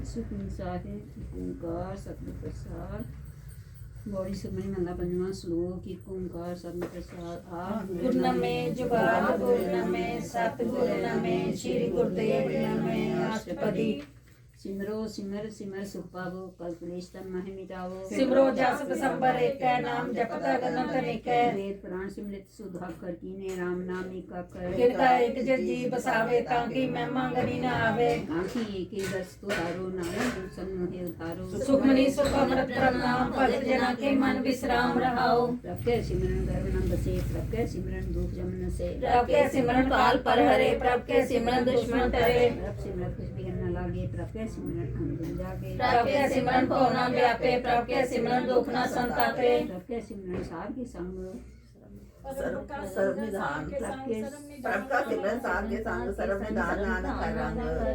सुख साहिब ओंकार सतगुर प्रसाद बौड़ी सुमनी महला पंजवां श्लोक एक ओंकार सतगुर प्रसाद आठ गुर नमे जुगाद गुर नमे सतगुर नमे श्री गुरुदेव नमे अष्टपदी सिमरो सिमर सिमर सुख पावो कल क्लेश तन माहि मिटावो सिमरो जस संबर एक नाम जपत अगनंत निकै वेद पुराण सिमृत सुधाकर कीने राम नाम एकाकर किरता एक जी बसावे ताकि महिमा गनी न आवे आँखी एके दस तुहारो नाम दूसन मोहे उतारो सुखमनी सुख अमृत प्रणाम भगत जना के मन विश्राम रहाओ प्रभ के सिमरन गर्भ न बसे प्रभ के सिमरन दुख जमन से प्रभ के सिमरन काल पर हरे प्रभ के सिमरन दुश्मन टरे प्रभ सिमरन कुछ बिघन न लागे प्रभ के सिमरन अंजन जागे प्रभ के सिमरन को न व्यापे प्रभ के सिमरन दुख न संतापे प्रभ के सिमरन सार के संग सर्वनिधान प्रभ का सिमरन साध के संग सर्वनिधान नानक हर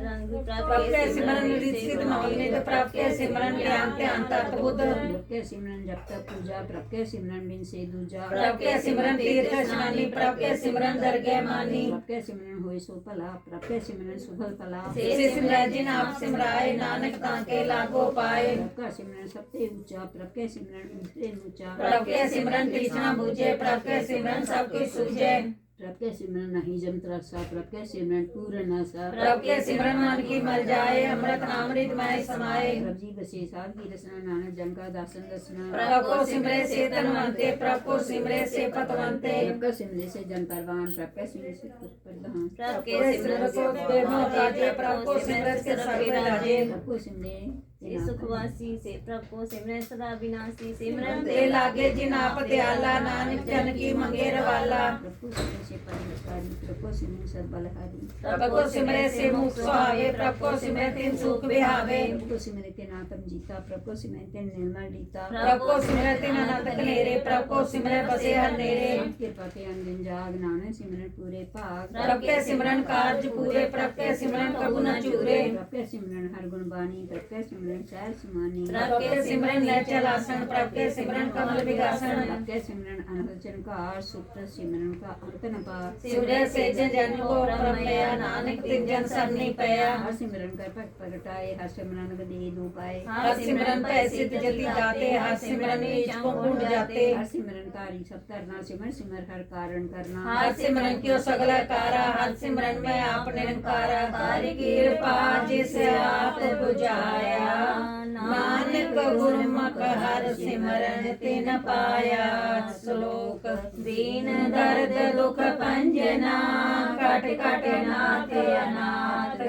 रंग प्रभ के सिमरन रिसिद नवनीत प्रभ के सिमरन ज्ञान ध्यान तत्बुद्ध प्रभ के सिमरन जप तप पूजा प्रभ के सिमरन बिन से दूजा प्रभ के सिमरन तीर्थ स्नानी प्रभ के सिमरन दरगह मानी प्रभ के सिमरन होय सो भला प्रभ के सिमरन सुफल फला से सिमरन जिन आप सिमराए नानक ताके लागो पाए प्रभ का सिमरन सबसे ऊंचा प्रभ के सिमरन ऊंचे ऊंचा प्रभ के सिमरन तीसरा बुझे प्रभ के सिमरन सब कुछ सूझे प्रभ के सिमरन नहीं जंत्र सा प्रभ के सिमरन पूर्ण सा प्रभ के सिमरन मन की मर जाए अमृत अमृत में समाए प्रभ जी बसे साध की रसना नानक जन का दासन दसना प्रभ को सिमरे से तनवंते प्रभ को सिमरे से पतवंते प्रभ का सिमरे से जन परवान प्रभ के सिमरे से प्रधान प्रभ के सिमरन को देवों राजे प्रभ को सिमरन के सर्वे राजे प्रभ को सिमरे से सुखवासी से प्रभ को सिमरन सदा विनाशी सिमरन ते लागे जिन आप दयाला नानक जन की मंगेर वाला प्रभ को सिमरे से परमेश्वरी प्रभ को सिमरे सद बलहारी प्रभ को सिमरे से मुख सुहावे प्रभ को सिमरे तिन सुख विहावे प्रभ को सिमरे ते नातम जीता प्रभ को सिमरे ते निर्मल रीता प्रभ को सिमरे तिन अनंत कनेरे प्रभ को सिमरे बसे हर नेरे कृपा ते अंजन जाग नानक सिमरन पूरे भाग प्रभ के सिमरन कार्य पूरे प्रभ के सिमरन कबू न चूरे प्रभ के सिमरन हर गुण बानी प्रभ के सिमरन शहर समानी प्रभ के सिमरन नैचल आसन प्रभ के सिमरन कमल विगासन प्रभ के सिमरन अनहचन का सुप्र सिमरन का अंत न पार सिमरे से जन को प्रमेया नानक तिन जन सरनी पया हर सिमरन कर पट प्रगटाए हर सिमरन दे दो पाए हर सिमरन पै सिद्ध जति जाते हर सिमरन नीच को कुंड जाते हर सिमरन कारी सब तरना सिमर सिमर हर कारण करना हर सिमरन क्यों सगला कारा हर सिमरन में आप निरंकारा तारी कृपा जिस आप बुझाया नानक गुरमुख हर सिमरन तिन पाया श्लोक दीन दर्द दुख पंजना कट कट नाथ अनाथ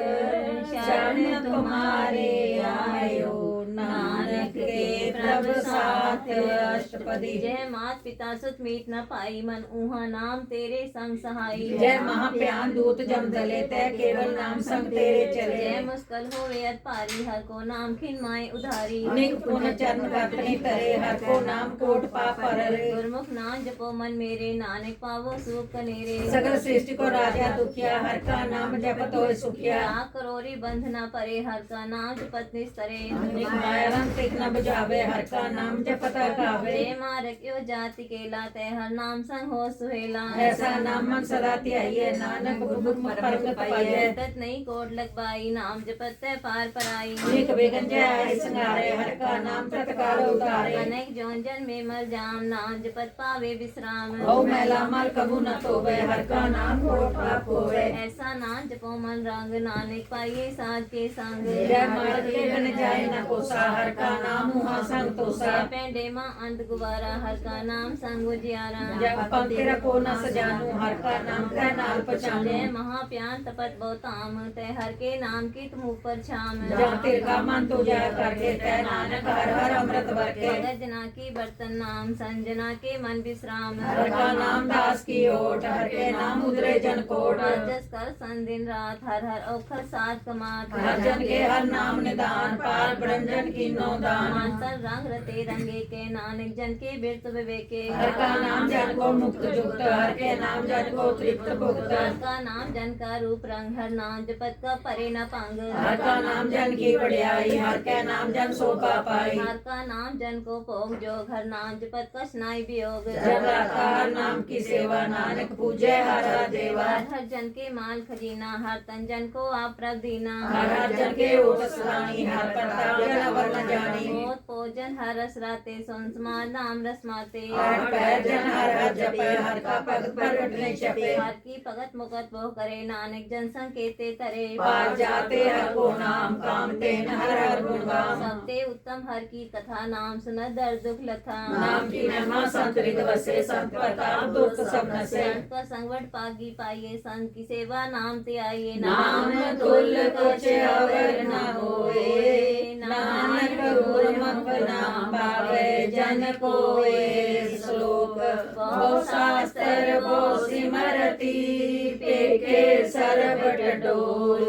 शरण तुम्हारे आयो नानक के प्रभ साथ अष्टपदी जय मात पिता सुत मीत न पाई मन ऊहा नाम तेरे संग सहाई जय महाप्यान दूत जम दले तय केवल नाम संग तेरे चले जय मुस्कल होवे अत पारी हर को नाम खिन माए उधारी निक पुन चरण गातनी करे हर को नाम कोट पाप परले गुरमुख नाम जपो मन मेरे नानक पावो सुख कनेरे सगल सृष्टि को राजा दुखिया हर का नाम जपत होय सुखिया लाख करोरी बंधना परे हर का नाम जपत निस्तरे निक मायरन तिक न बुझावे हर का नाम जपत गावे जय मारक्यो जाति केला तय हर नाम संग हो सुहेला ऐसा नाम मन सदा ध्याइए नानक गुरमुख परम पाइए तत नहीं कोट लगवाई नाम जपत तय पार पराई निक बेगन जय आए संगारे हर का नाम तत्काल उतारे अनेक जौन जन में मर जाम नाम जपत पावे विश्राम ओ मैला मल कबू न तोवे हर का नाम कोट पाप होवे ऐसा नाम जपो मन रंग नानक पाइये साध के संग जय मार्ग के बन जाए न कोसा हर का नाम हुआ संग तोसा पेंडे माँ अंत गुबारा हर का नाम संग उजियारा जब पंक्ति रखो न सजानू हर का नाम कह नाल पहचानो जय महाप्यान तपत बहुताम तय हर के नाम की तुम ऊपर छाम जब तिरका मन तो जय करके तय नानक हर हर अमृत भर के भगत जना की बर्तन नाम संजना के मन विश्राम हर का नाम दास की ओट हर के नाम उदरे जन कोट जस कर सन दिन रात हर हर औखर साथ कमात हर जन के हर नाम निदान पार ब्रह्मजन की नो दान मानसर रंग रते रंगे के नानक जन के बिरत विवेके हर का नाम जन को मुक्त जुक्त, हर के नाम जन को तृप्त भुक्त। हर का नाम जन का रूप रंग, हर नाम जपत का परे न पंग। हर का नाम जन की बढ़ियाई, हर के नाम जन शोभा पाई। हर का नाम जन को भोग जोग, हर नाम जपत का स्नाय वियोग। जब रखा हर नाम की सेवा, नानक पूजे हर हर देवा। हर जन के माल खजीना, हर तन जन को आप प्रभ दीना। हर हर जन के ओट सुनाई, हर प्रताप जन अवर न जानी। मोत भोजन हर रस राते, सुन समार नाम रस माते। हर पैर जन हर हर जपे, हर का भगत प्रगट नहीं छपे। हर की भगत मुकत वो करे, नानक जन संकेते तरे। पार जाते हर को नाम, काम तेन हर हर गुणगाम। सबते उत्तम हर की कथा, नाम सुन दर दुख लथा। नाम की महिमा संत हृदय बसे, संत प्रताप दुख सब नसे। संत का संगवट पागी पाइये, संत की सेवा नाम ते आइए। नाम तुल कुछ अवर न होए, नानक गुरमुख नाम पावे जन कोए। श्लोक बहु शास्त्र बहु सिमरती, पेखे सर्ब टटोल।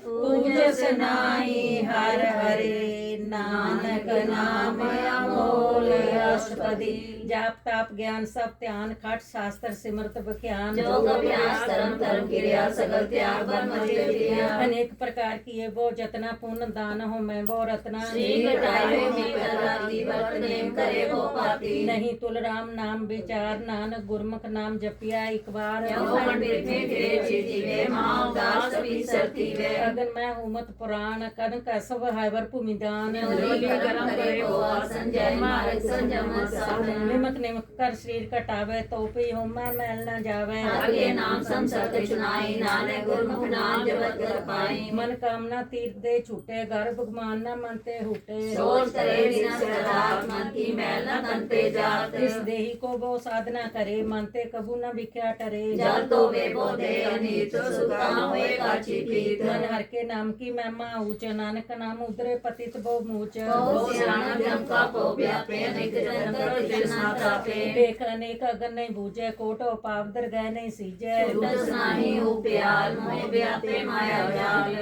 पूजस नाहि हर हरे, नानक नाम अमोल। अष्टपदी जाप ताप ज्ञान सब ध्यान, खट शास्त्र सिमरत बख्यान। जोग अभ्यास कर्म धर्म क्रिया, सकल त्याग ब्रह्म विद्या। अनेक प्रकार की वो जतना, पुण्य दान हो मैं वो रत्ना। श्री घटाए में राती, व्रत नेम करे वो पाती। नहीं तुल राम नाम विचार, नानक गुरमुख नाम जपिया एक बार। पंडित में फिरे चितिवे, माँ उदास कभी सरतीवे। अगन मैं हुमत पुराण, कन कसव हैवर भूमिदान। कर्म करे वो आसन, जय मार्ग संयम साधन। निमक निमक कर शरीर कटावे, तो पे हो मैं मैल न जावे। आगे नाम संसर्ग चुनाई, नानक गुरमुख नाम जपत कर पाई। मन कामना तीर्थ दे छूटे, गर्भ भगवान न मनते हुटे। सोच करे बिना सदात, मन की मैल न तनते जात। इस देही को वो साधना करे, मनते कबू न विख्या टरे। जल तो वे बोधे अनित, सुखा हुए काची पीत। मन हर के नाम की महिमा ऊंच, नानक नाम उदरे पतित वो मूच। बहु सियाणा जम का पो व्यापे, अनेक जन कर तृष्णा तापे। देख अनेक अगन नहीं बूझे, कोटो पाप दर गए नहीं सीजे। छूटस नाहि उप्याल, मोह व्यापे माया जाल।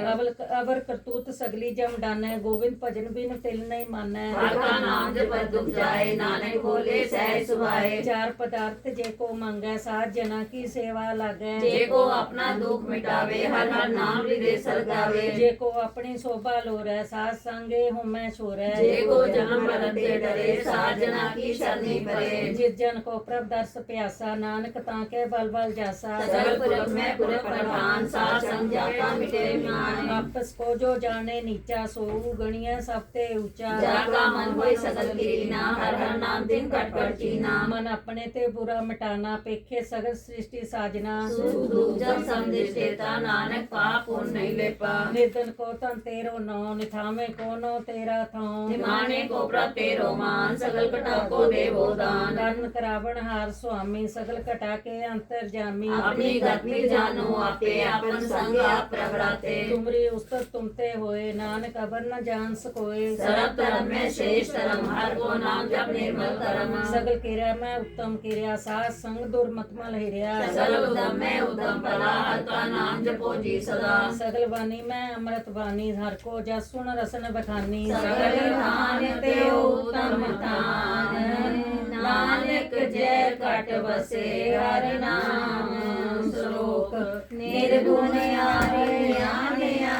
अबर करतूत सगली जम डाने, गोविंद भजन बिन तिल नहीं माने। हर का नाम जपत दुख जाए, नानक बोले सहज सुभाए। चार पदार्थ जे को मांगे, सात जना की सेवा लागे। जे को अपना दुख मिटावे, हर हर नाम हृदय सरगावे। जे को अपनी शोभा लोरे, सात संगे हुमै छोरे। जे को जन्म मरण ते डरे, सात जना की शरणी परे। जिस जन को प्रभ दर्श प्यासा, नानक ताके बल बल जासा। सकल पुरख में पुर प्रधान, सात संग जाता मिटे मान। आपस को जो जाने नीचा, सो गणिया सबते ऊंचा। जाका मन होए सकल कीना, हर हर नाम दिन कट कट कीना। मन अपने ते बुरा मिटाना, पेखे सगल सृष्टि साजना। सुख दुख जब संदेश देता, नानक पाप पुण्य नहीं लेपा। निर्धन को तन तेरो नौ, निथामे को नो तेरा थां। निमाने को प्रभ तेरो मान, सकल कटा को देवो दान। दान करावण हार स्वामी, सकल कटा के अंतर जामी। अपनी गति जानो आपे, अपन संग आप प्रगटाते। तुमरी उस्तत तुमते होए, नानक अबर न जान सकोए। सर्व धर्म में श्रेष्ठ धर्म, हर को नाम जप निर्मल करम। सगल क्रिया में उत्तम क्रिया, सात संग दुर्मत मल हिरिया। सगल उद्यम में उद्यम भला, हर का नाम जपो जी सदा। सगल वाणी में अमृत वाणी, हर को जस सुन रसन बखानी। सकल धान ते उत्तम धान, नानक जय कट बसे हर नाम। श्लोक निर्गुण आर्या,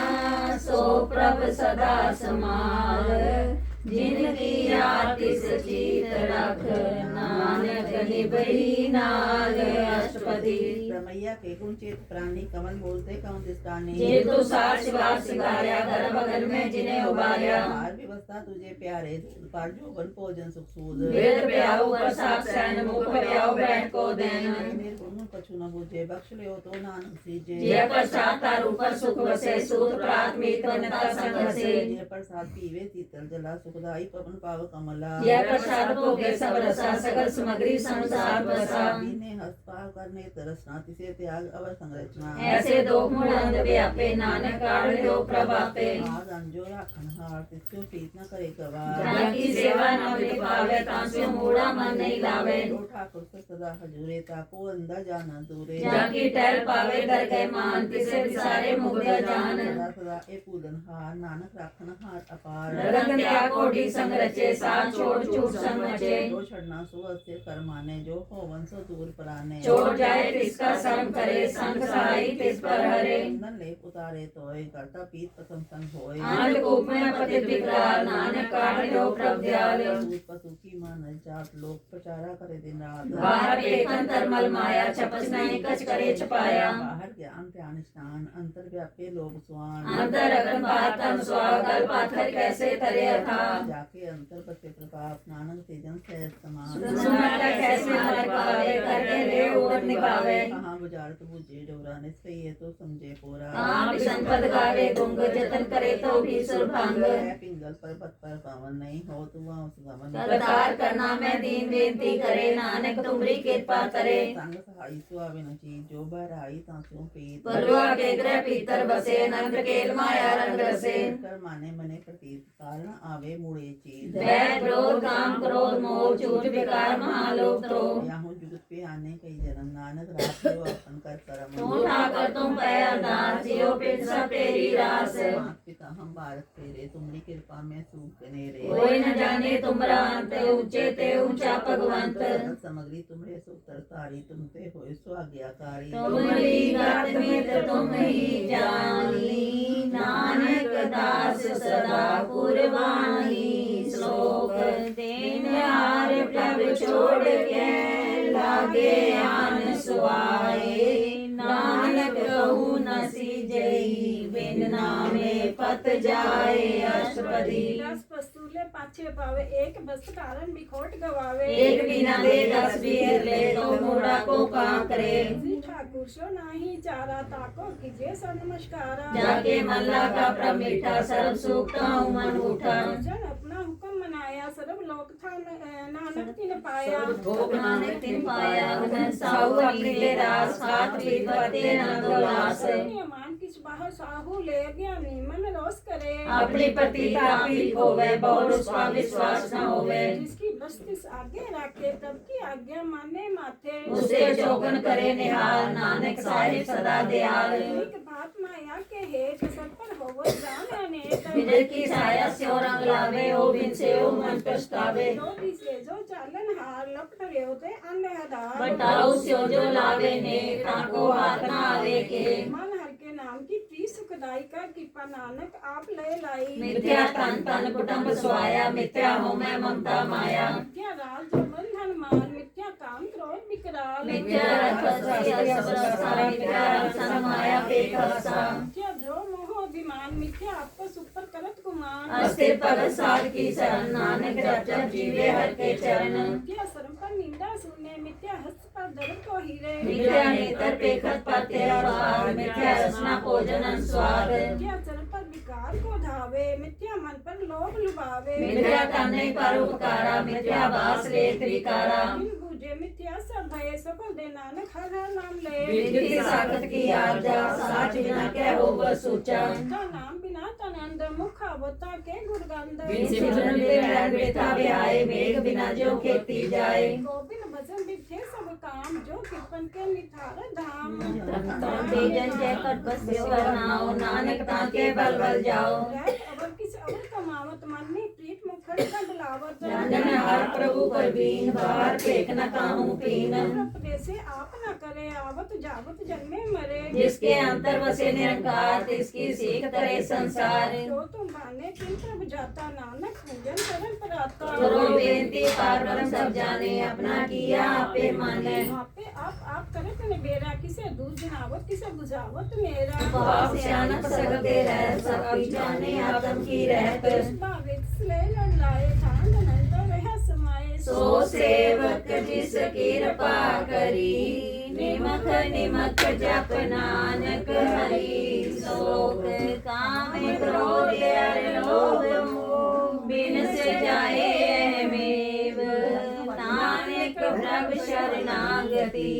सो प्रभ सदा समाल। जिनकी आतिश चीत रख, नानक निभई नाल। अष्टपदी रमैया के गुण चेत प्राणी, कमल बोलते कौन दिस्ताने। जे तू साथ शिवार सिंगारिया, घर बगल में जिन्हें उबारिया। हार व्यवस्था तुझे प्यारे, पर जोगन भोजन सुख सूद। वेद प्याऊ प्रसाद सैन, मुख प्याऊ बैठ को देन। निर्गुण कछु न बुझे, बख्श लियो तो नानक सीजे। जे प्रसाद तार ऊपर सुख बसे, सूत प्राथमिक बनता संग से। जे प्रसाद पीवे शीतल जला, सुखदाई पवन पाव कमला। जे प्रसाद भोगे सब रसा, सकल सामग्री संसार बसा। दीने हस्त पाव करने तरसना, तिसे त्याग अवर संरचना। ऐसे दो मूढ़ अंध व्यापे, नानक काढ़ दो प्रभापे। आग अंजो राखन हार, तिस्यो प्रीत न करे गवार। जाकी सेवा न मिल पावे, तांस्यो मूढ़ा मन नहीं लावे। जो ठाकुर से सदा हजूरे, ताको अंदर जाना दूरे। जाकी टहल पावे दर गए मान, तिसे विसारे मुग्ध जान। सदा सदा ए पूजन हार, नानक राखन हार अपार। रगन त्याग को कोटि संग रचे साथ छोड़ छूट संग मचे जो छड़ना सो अस्य कर्माने जो होवन सो दूर पराने छोड़ जाए तिसका संग करे संग सहाई तिस पर हरे चंदन लेप उतारे तोय करता पीत पसंद संग होय अंधकूप में पतित विकराल नानक काट लो प्रभ दयाल सूत पशु की मान जात लोग प्रचारा करे दिन रात बाहर पेखन तरमल माया छपस नहीं कच करे छपाया बाहर ज्ञान ध्यान स्नान अंतर व्यापे लोग स्वान अंतर अगन बात तन स्वागल पाथर कैसे तरे अथा जाके अंतर बसे प्रभाव नानक तेजन सहज समान सुनाटा कैसे हर पावे करके ले उवर निभावे कहाँ बुझारत बुझे डोरा ने सही है तो समझे पूरा आप संपद गावे गुंग जतन करे तो भी सुरभंग है पिंगल पर पत पर पावन नहीं हो तो वहाँ उस गमन करतार करना मैं दीन बेनती करे नानक तुमरी कृपा करे संग सहाई सुहावे न चीज जो बहराई तांसों पीत परवा के ग्रह पीतर बसे नंद केल माया रंग रसे कर माने मने प्रतीत कारण आवे मुड़े चीज वैर क्रोध काम क्रोध मोह झूठ विकार महालोभ द्रोह यहाँ जुगत पे आने कई जन्म नानक रात जो अपन कर करम तुम ठाकर तुम पे अरदास जियो पित सब तेरी रास मात पिता हम भारत तेरे तुमरी कृपा में सूख नेरे कोई न जाने तुमरा अंत ऊंचे ते ऊंचा भगवंत सामग्री तुम्हारे सूत्र तारी तुमते होए स्वाज्ञाकारी तुमरी गत मित्र तुम ही जानी नानक दास सदा कुर्बानी श्लोक देन हार प्रभु छोड़ के लागे आन सुआए नानक कहूँ न सीजई बिन नामे पत जाए अष्टपदी 10 वस्तुले पाछे पावे एक बस कारण बिखोट गवावे एक बिना दे 10 बीर ले तो मोड़ा को काम करे जी ठाकुर सो नाही चारा ताको कीजे सर नमस्कारा जाके मल्ला का प्रभ मीठा सर्व सूखता हूँ मन उठा जन अपना हुक्म मनाया सर्व लोक था नानक तिन पाया भोग नानक तिन पाया उधन साहू अपनी ले रास हाथ भी पते न दोलास मान किस बाहर साहू ले गया मन रोस करे अपनी प्रतीता भी होवे बहुत उसका विश्वास न होवे जिसकी बस्ती आगे रखे तब की आज्ञा माने माथे उसे चौकन करे निहाल नानक साहिब सदा दयाल एक बात माया के हेत सब पर होवो जान अनेक विजय की छाया स्यो रंग लावे ओ बिन से ओ मन पछतावे जो दिसे जो चालन हार लपट रेवते अन्य हदार बताओ स्यो जो लावे ने ताको हाथ न आवे के मन हर के नाम की प्री सुखदाई का कृपा नानक आप ले लाई मिथ्या तन तन कुटुंब स्वाया मिथ्या हो मैं ममता माया मिथ्या राज जो बंधन मार मिथ्या काम क्रोध विकराल मिथ्या रथ सत्य सबसा मिथ्या रक्षण माया पेखसा मिथ्या जो मोह अभिमान मिथ्या आपको सुपर करत गुमान अस्थिर भगत साध की शरण नानक जप जप जीवे हर के चरण मिथ्या शर्म पर निंदा सुने मिथ्या हस्त पर दर्द को हीरे मिथ्या नेत्र पेखत पर तेरा स्वाद मिथ्या रचना भोजन स्वाद मिथ्या चरण पर विकार को धावे मिथ्या मन पर लोभ लुभावे मिथ्या करने पर उपकारा मिथ्या बास ले त्रिकारा बिन बूझे मिथ्या सब भय सको दे नानक हर हर नाम ले विधि साखत की आज्ञा साच बिना क्या हो बस सोचा का नाम बिना तनंद मुख अवता के गुरगंध बिन सिमरन बिन बेता बिहाए मेघ बिना जो खेती जाए गोविंद भजन विधे सब काम जो कृपन के निथार धाम तेजन जय कट बस करनाओ नानक ताके बल बल जाओ अवर किस अवर कमावत मन में प्रीत मुखर का डलावत जन हर प्रभु पर बीन बाहर फेंक न काहू पीन से आप न करे आवत जावत जन्मे मरे जिसके अंतर बसे निरंकार तिसकी सीख करे संसार जो तुम बाने किन प्रभु जाता नानक पूजन करन पर आता करो बेनती पार ब्रह्म सब जाने अपना किया आपे माने आपे आप करे तने बेरा किसे दूध जनावत किसे बुझावत मेरा पाप सियानक सकते रह सब जाने आदम की रहत भावित ले लड़ाए चांद अनंत रह समाये सो सेवक जिस कृपा करी निमक निमक जप नानक हरि शोक काम क्रोध लोभ मोह बिन से जाए मेव नानक प्रभु शरणागति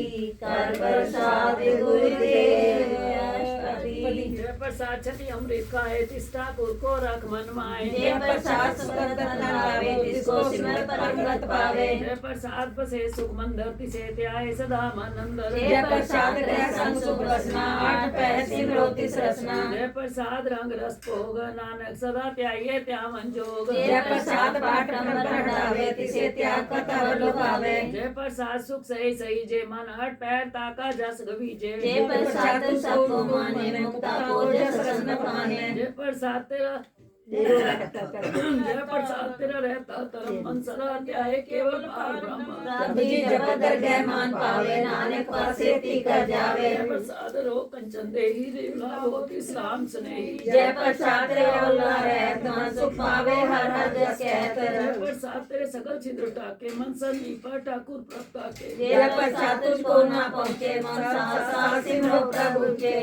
कर प्रसाद गुरुदेव अष्टपदी प्रसाद छठी अमृत खाए तिस ठाकुर को रख मन माए। जय प्रसाद सुखद रतन लावे तिसको सिमर परमगत पावे। जय प्रसाद बसे सुख मंदर तिसे त्याए सदा मन अंदर। जय प्रसाद ग्रह संग सुख बसना आठ पैर सिमरो तिस रसना। जय प्रसाद रंग रस भोग नानक सदा त्याइए त्या मन जोग। जय प्रसाद पाठ ब्रह्म बढ़ावे तिसे त्याग कथा लुभावे। जय प्रसाद सुख सही सही जे मन हट पैर ताका जस गवीजे। जय प्रसाद सबको माने मुक्ता को जस रत्न पाने। जय प्रसाद तेरा जय प्रसाद तेरा रहता तरम मन सदा त्याए केवल पार ब्रह्म। जी जब कर गए मान पावे नानक पासे ती कर जावे। जय प्रसाद रो कंचन देही रेवला हो इस्लाम स्नेही। जय प्रसाद रे ओला रहत मन सुख पावे हर हर जस कहत। जय प्रसाद तेरे सकल छिद्र टाके मन संदीपा ठाकुर प्रभता के। जय प्रसाद तुझको ना पहुँचे मन सहसा सिमरो प्रभु के।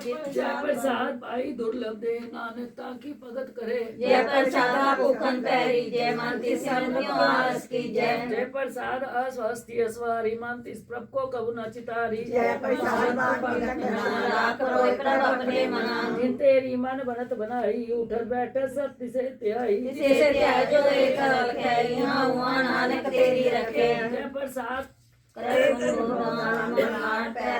जय प्रसाद पाई दुर्लभ दे नानक ताकी भगत करे। जय प्रसाद भूखन पैरी जय मानती सिमरनियो आस की जय। जय प्रसाद अस्वस्थी अस्वारी मानती प्रभ को कबू न चितारी। जय प्रसाद लाख रोय प्रभ अपने मना। जिन तेरी मन बनत बनाई उठल बैठल सत्य से त्याई। जिसे त्याजो एक करल कै यहाँ हुआ नानक तेरी रखे। जय प्रसाद पैर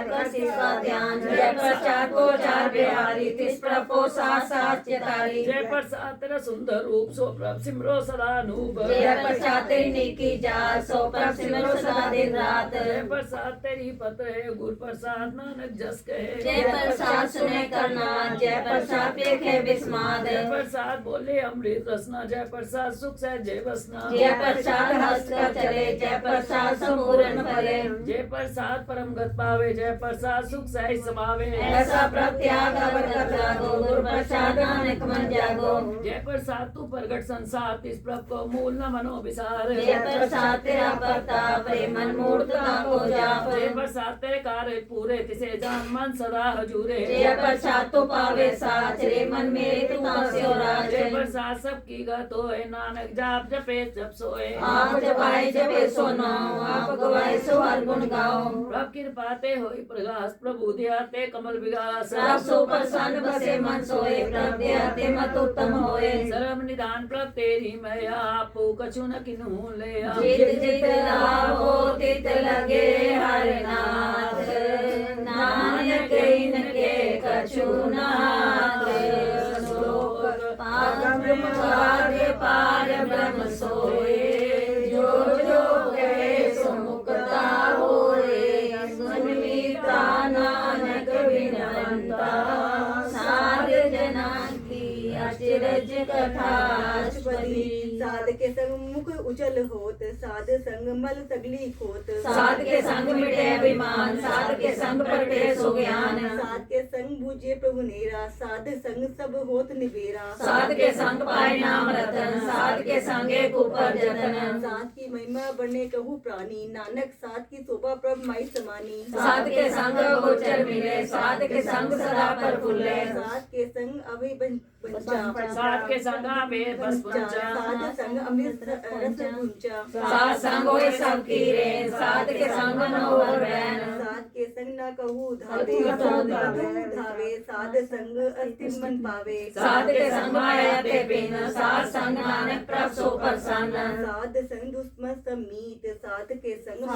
कर सिसका ध्यान। जय प्रसाद को चार बिहारी तिस प्रभ को साथ साथ चितारी। जय प्रसाद तेरा सुंदर रूप सो प्रभ सिमरो सदा नूप। जय प्रसाद तेरी नेकी जात सो प्रभ सिमरो सदा दिन रात। जय प्रसाद तेरी पत्र है गुरु प्रसाद नानक जस कहे। जय प्रसाद सुने करनाथ जय प्रसाद देखे विस्माद। जय प्रसाद बोले अमृत रसना जय प्रसाद सुख से जय बसना। जय प्रसाद हंस कर चले जय प्रसाद संपूर्ण फले। जय प्रसाद परम गत पावे जय प्रसाद सुख सही समावे। ऐसा प्रत्याग बरकत लागो गुरु प्रसाद नानक मन जागो। जय प्रसाद तू प्रगट संसार तिस प्रभ को मूल न मनो विसार। जय प्रसाद तेरा प्रताप रे मन मूर्खता को जाप। जय प्रसाद तेरे कार्य पूरे तिसे जान मन सदा हजूरे। जय प्रसाद तो पावे साच रे मन मेरे तू कास्यो राज। जय प्रसाद सबकी गत होए नानक जाप जपे जप सोए। आप जपाए जपे सो नाम आप गवाए सो हर गुण गाओ। प्रभ कृपा ते होई प्रगास प्रभु दया ते कमल विगास। प्रभ सो प्रसन्न बसे मन सोए प्रभ दया ते मत उत्तम होए। सर्व निदान प्रभ तेरी मैया आपू कछु न किन्हू ले। जित जित लाभो तित लगे हर नाथ नानक इनके कछु नाथ। श्लोक पारम पार ब्रह्म सोए जो जो गए सो मुक्ता होए। सुनमीता नानक बिनवंता साध जना की अचरज कथा अचपति। साध के संग मुख उजल होत साध संग मल सगली खोत। साध के संग मिटे अभिमान साध के संग प्रगटे सो ज्ञान। साध के संग बूझे प्रभु नेरा साध संग सब होत निबेरा। साध के संग पाए नाम रतन साध के संग एक ऊपर जतन। साध की महिमा बढ़ने कहू प्राणी नानक साध की शोभा प्रभ माई समानी। साध के संग गोचर मिले साध के संग सदा पर फूले। साध के संग अभय बंचा साध के संग आवे बस पंचा। साध संग अमृत रस गुंचा। साध संग होए सब कीरे साध के संग न और बैन। साध के संग न कहू धावे धावे साध संग अस्थिर मन पावे। साध के संग माया ते बिन साध संग नानक प्रभ सो प्रसन्न। साध संग दुष्मन समीत साध के संग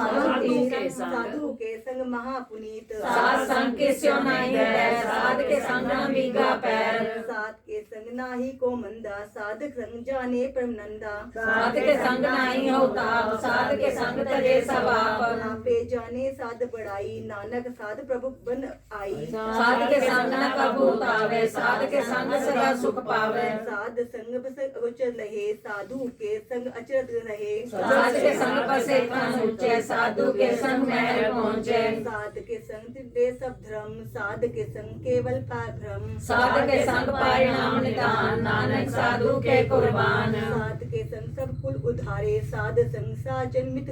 साधु के संग महापुनीत। साध संग किस्यो नहीं है साध के संग न भीगा पैर। साध के संग नाही को मंदा साध संग जाने परम नंदा। साध के संग नहीं होता साध के संग तजे सब आप। पे जाने साध बढ़ाई नानक साध प्रभु बन आई। साध के संग न कबूत आवे साध के संग सदा सुख पावे। साध संग बस अगोचर रहे साधु के संग अचरत रहे। साध के संग बसे कन ऊंचे साधु के संग महल पहुँचे। साध के संग दे सब धर्म साध के संग केवल पार भ्रम। साध के संग पाए नाम निदान नानक साधु के कुर्बान। साध के संग सब कुल उधारे, साध संग साजन्मित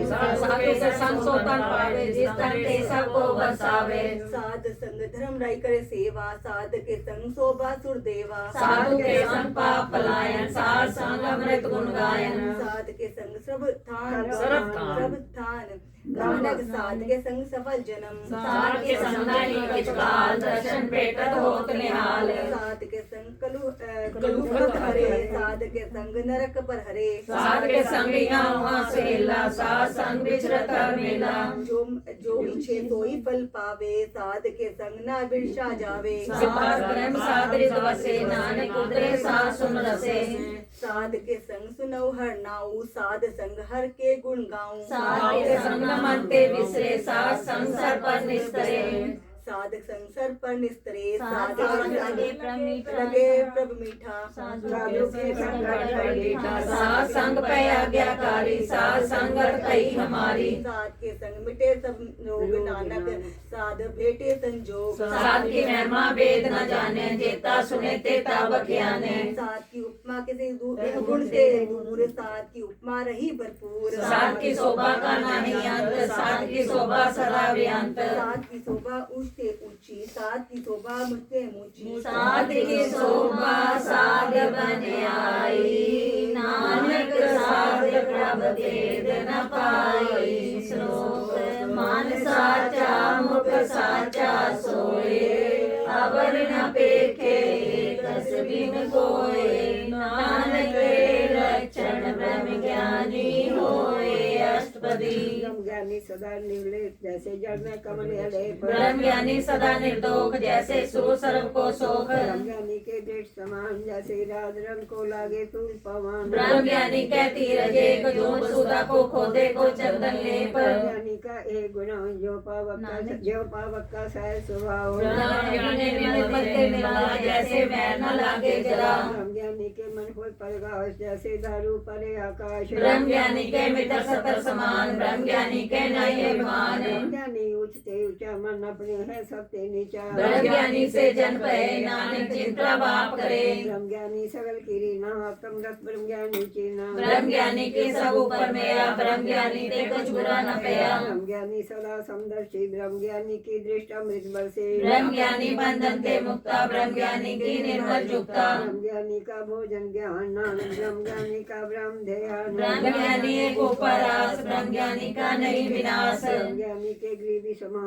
साधु के संग सो तन पावे, जिस तन ते सबको बसावे। साध संग धर्म राई करे सेवा, साध के संग शोभा सुरदेवा। साधु के संग पाप पलायन, साध संग अमृत गुण गायन। साध के संग सब थान सर्वथान। नानक साध के संग सफल जन्म। साध के संग नहीं किछ काल, दर्शन भेटत होत निहाल। साध के संग कलुख हरे, साध के संग नरक पर हरे। साध के संग यहाँ सेला, साध संग विचरत हर मेला। जो इच्छे सोई फल पावे, साध के संग ना बिरसा जावे। साध प्रेम साध हृदय वसे, नानक उतरे साध सुन रसे। साध के संग सुनौ हर नाऊ, साध संग हर के गुण गाऊं। साध के संग मन ते विसरे, साध संग सर पर निस्तरे। साध संग सर पर निस्तरे, साध संग लगे प्रभु मीठा। साधु के संग मीठा, साध संग पै आज्ञाकारी, साध संगत कई हमारी। साध के संग मिटे सब रोग, नानक साध भेटे संजोग। साध की महिमा वेद न जाने, जेता सुने तेता बख्याने। साध की उपमा किसी गुण से दूर, साध की उपमा रही भरपूर। साध की शोभा का नहीं अंत, साध की शोभा सदा बेअंत। साध की शोभा उससे ऊंची, साध की शोभा मुझसे ऊंची। साध की शोभा साध बन आई, नानक साध प्रभ भेद न पाई। श्लोक मान साचा मुख साचा सोए, अवर न पेखे कस बिन कोय। नानक के लक्षण ब्रह्म ज्ञानी होए अष्टपदी। ज्ञानी सदा निर्लेप, जैसे जल में कमल लेप। ब्रह्म ज्ञानी सदा निर्दोष, जैसे सूर्य सर्व को शोक। ज्ञानी के देश समान, जैसे राज रंग को लागे तू पवन। ब्रह्म ज्ञानी के तीरज एक, जो सुधा को खोदे को चंदन लेप। ज्ञानी का एक गुण, जो पावक का सह स्वभाव। ब्रह्म ज्ञानी निर्मला, जैसे मैल न लागे जरा। ज्ञानी के मन हो परगाश, जैसे दारू परे आकाश। ब्रह्म ज्ञानी के मित्र सतर समान, ब्रह्म ज्ञानी के नहीं अभिमान। ज्ञानी ऊंचते ऊंचा, मन अपने है सबसे नीचा। ब्रह्म ज्ञानी से जन पहे, नानक चिंता बाप करे। ब्रह्म ज्ञानी सकल कीरीना, आत्म रस ब्रह्म ज्ञानी चीना। ब्रह्म ज्ञानी के सब ऊपर मेरा, ब्रह्म ज्ञानी ते कुछ बुरा न पया। ब्रह्म ज्ञानी सदा समदर्शी, ब्रह्म ज्ञानी की दृष्टि अमृत बरसे। ब्रह्म ज्ञानी बंधन ते मुक्ता, ब्रह्म ज्ञानी की निर्मल जुक्ता। ब्रह्म ज्ञानी का भोजन ज्ञान, नानक ब्रह्म ज्ञानी का ब्रह्म ध्यान। ब्रह्म ज्ञानी एक उपरास, ब्रह्म ज्ञानी का नहीं विनाश। ब्रह्म ज्ञानी के ग्रीवी समा,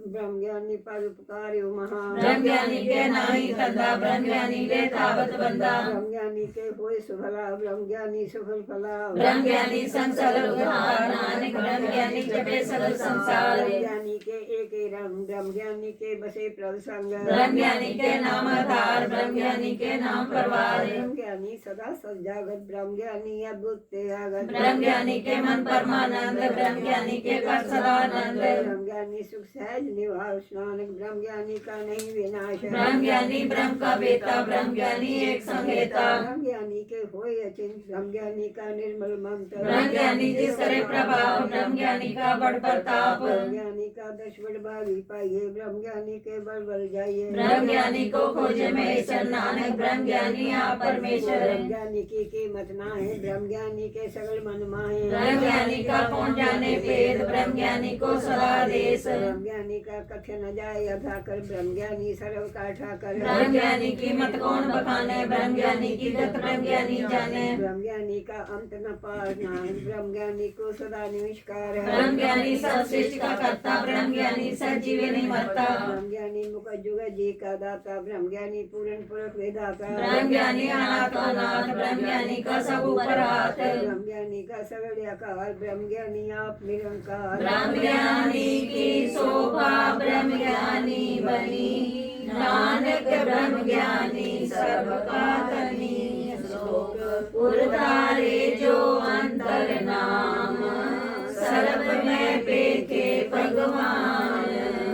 ब्रह्म ज्ञानी पर उपकार महा। ब्रह्म ज्ञानी के नाही तंदा, ब्रह्म ज्ञानी ले तावत बंदा। ब्रह्म ज्ञानी के होय सुभला, ब्रह्म ज्ञानी सुफल फला। ब्रह्म ज्ञानी संग सगल उद्धार, नानक ब्रह्म ज्ञानी जपे सगल संसार। ब्रह्म ज्ञानी के एक ही रंग, ब्रह्म ज्ञानी के बसे प्रभ संग। ब्रह्म ज्ञानी के नाम आधार, ब्रह्म ज्ञानी के नाम परवार। ब्रह्म ज्ञानी सदा सजागत, ब्रह्म ज्ञानी अद्भुत त्यागत। ब्रह्म ज्ञानी के मन परमानंद, ब्रह्म ज्ञानी के कर सदानंद। ब्रह्म ज्ञानी सुख सहज निवास, नानक ब्रह्म ज्ञानी का नहीं विनाश। ब्रह्म ज्ञानी ब्रह्म का बेटा, ब्रह्म ज्ञानी एक संहेता। ब्रह्म ज्ञानी के होय अचिंत, ब्रह्म ज्ञानी का निर्मल मंत्र। ब्रह्म ज्ञानी जिस करे प्रभाव, ब्रह्म ज्ञानी का बड़ प्रताप। ब्रह्म ज्ञानी का 10 बड़ भागी पाइए, ब्रह्म ज्ञानी के बल बल जाइए। ब्रह्म ज्ञानी को खोजे महेश्वर, नानक ब्रह्म ज्ञानी आप परमेश्वर। ब्रह्म ज्ञानी की कीमत ना है, ब्रह्म ज्ञानी के सगल मन माहे। ब्रह्म ज्ञानी का कौन जाने भेद, ब्रह्म ज्ञानी को सदा देश। ब्रह्म ज्ञानी का कथ्य न जाए अधा कर, ब्रह्म ज्ञानी सर्व का ठाकर। ब्रह्म ज्ञानी की मत कौन बखाने, ब्रह्म ज्ञानी की गत ब्रह्म ज्ञानी जाने। ब्रह्म ज्ञानी का अंत न पार, नानक ब्रह्म ज्ञानी को सदा नमस्कार है। ब्रह्म ज्ञानी सब सृष्टि का कर्ता, ब्रह्म ज्ञानी सजीवे नहीं मरता। ब्रह्म ज्ञानी मुख जुग जी का दाता, ब्रह्म ज्ञानी पूर्ण पुरख वेदाता। ब्रह्म ज्ञानी अनाथ अनाथ, ब्रह्म ज्ञानी का सब ऊपर हाथ। ब्रह्म ज्ञानी का सगल आकार, ब्रह्म ज्ञानी आप निरंकार। ब्रह्म ज्ञानी की शोभा ब्रह्म ज्ञानी बनी, नानक ब्रह्म ज्ञानी सबका धनी। उर्धारे जो अंतर नाम, सर्व में पेखे भगवान।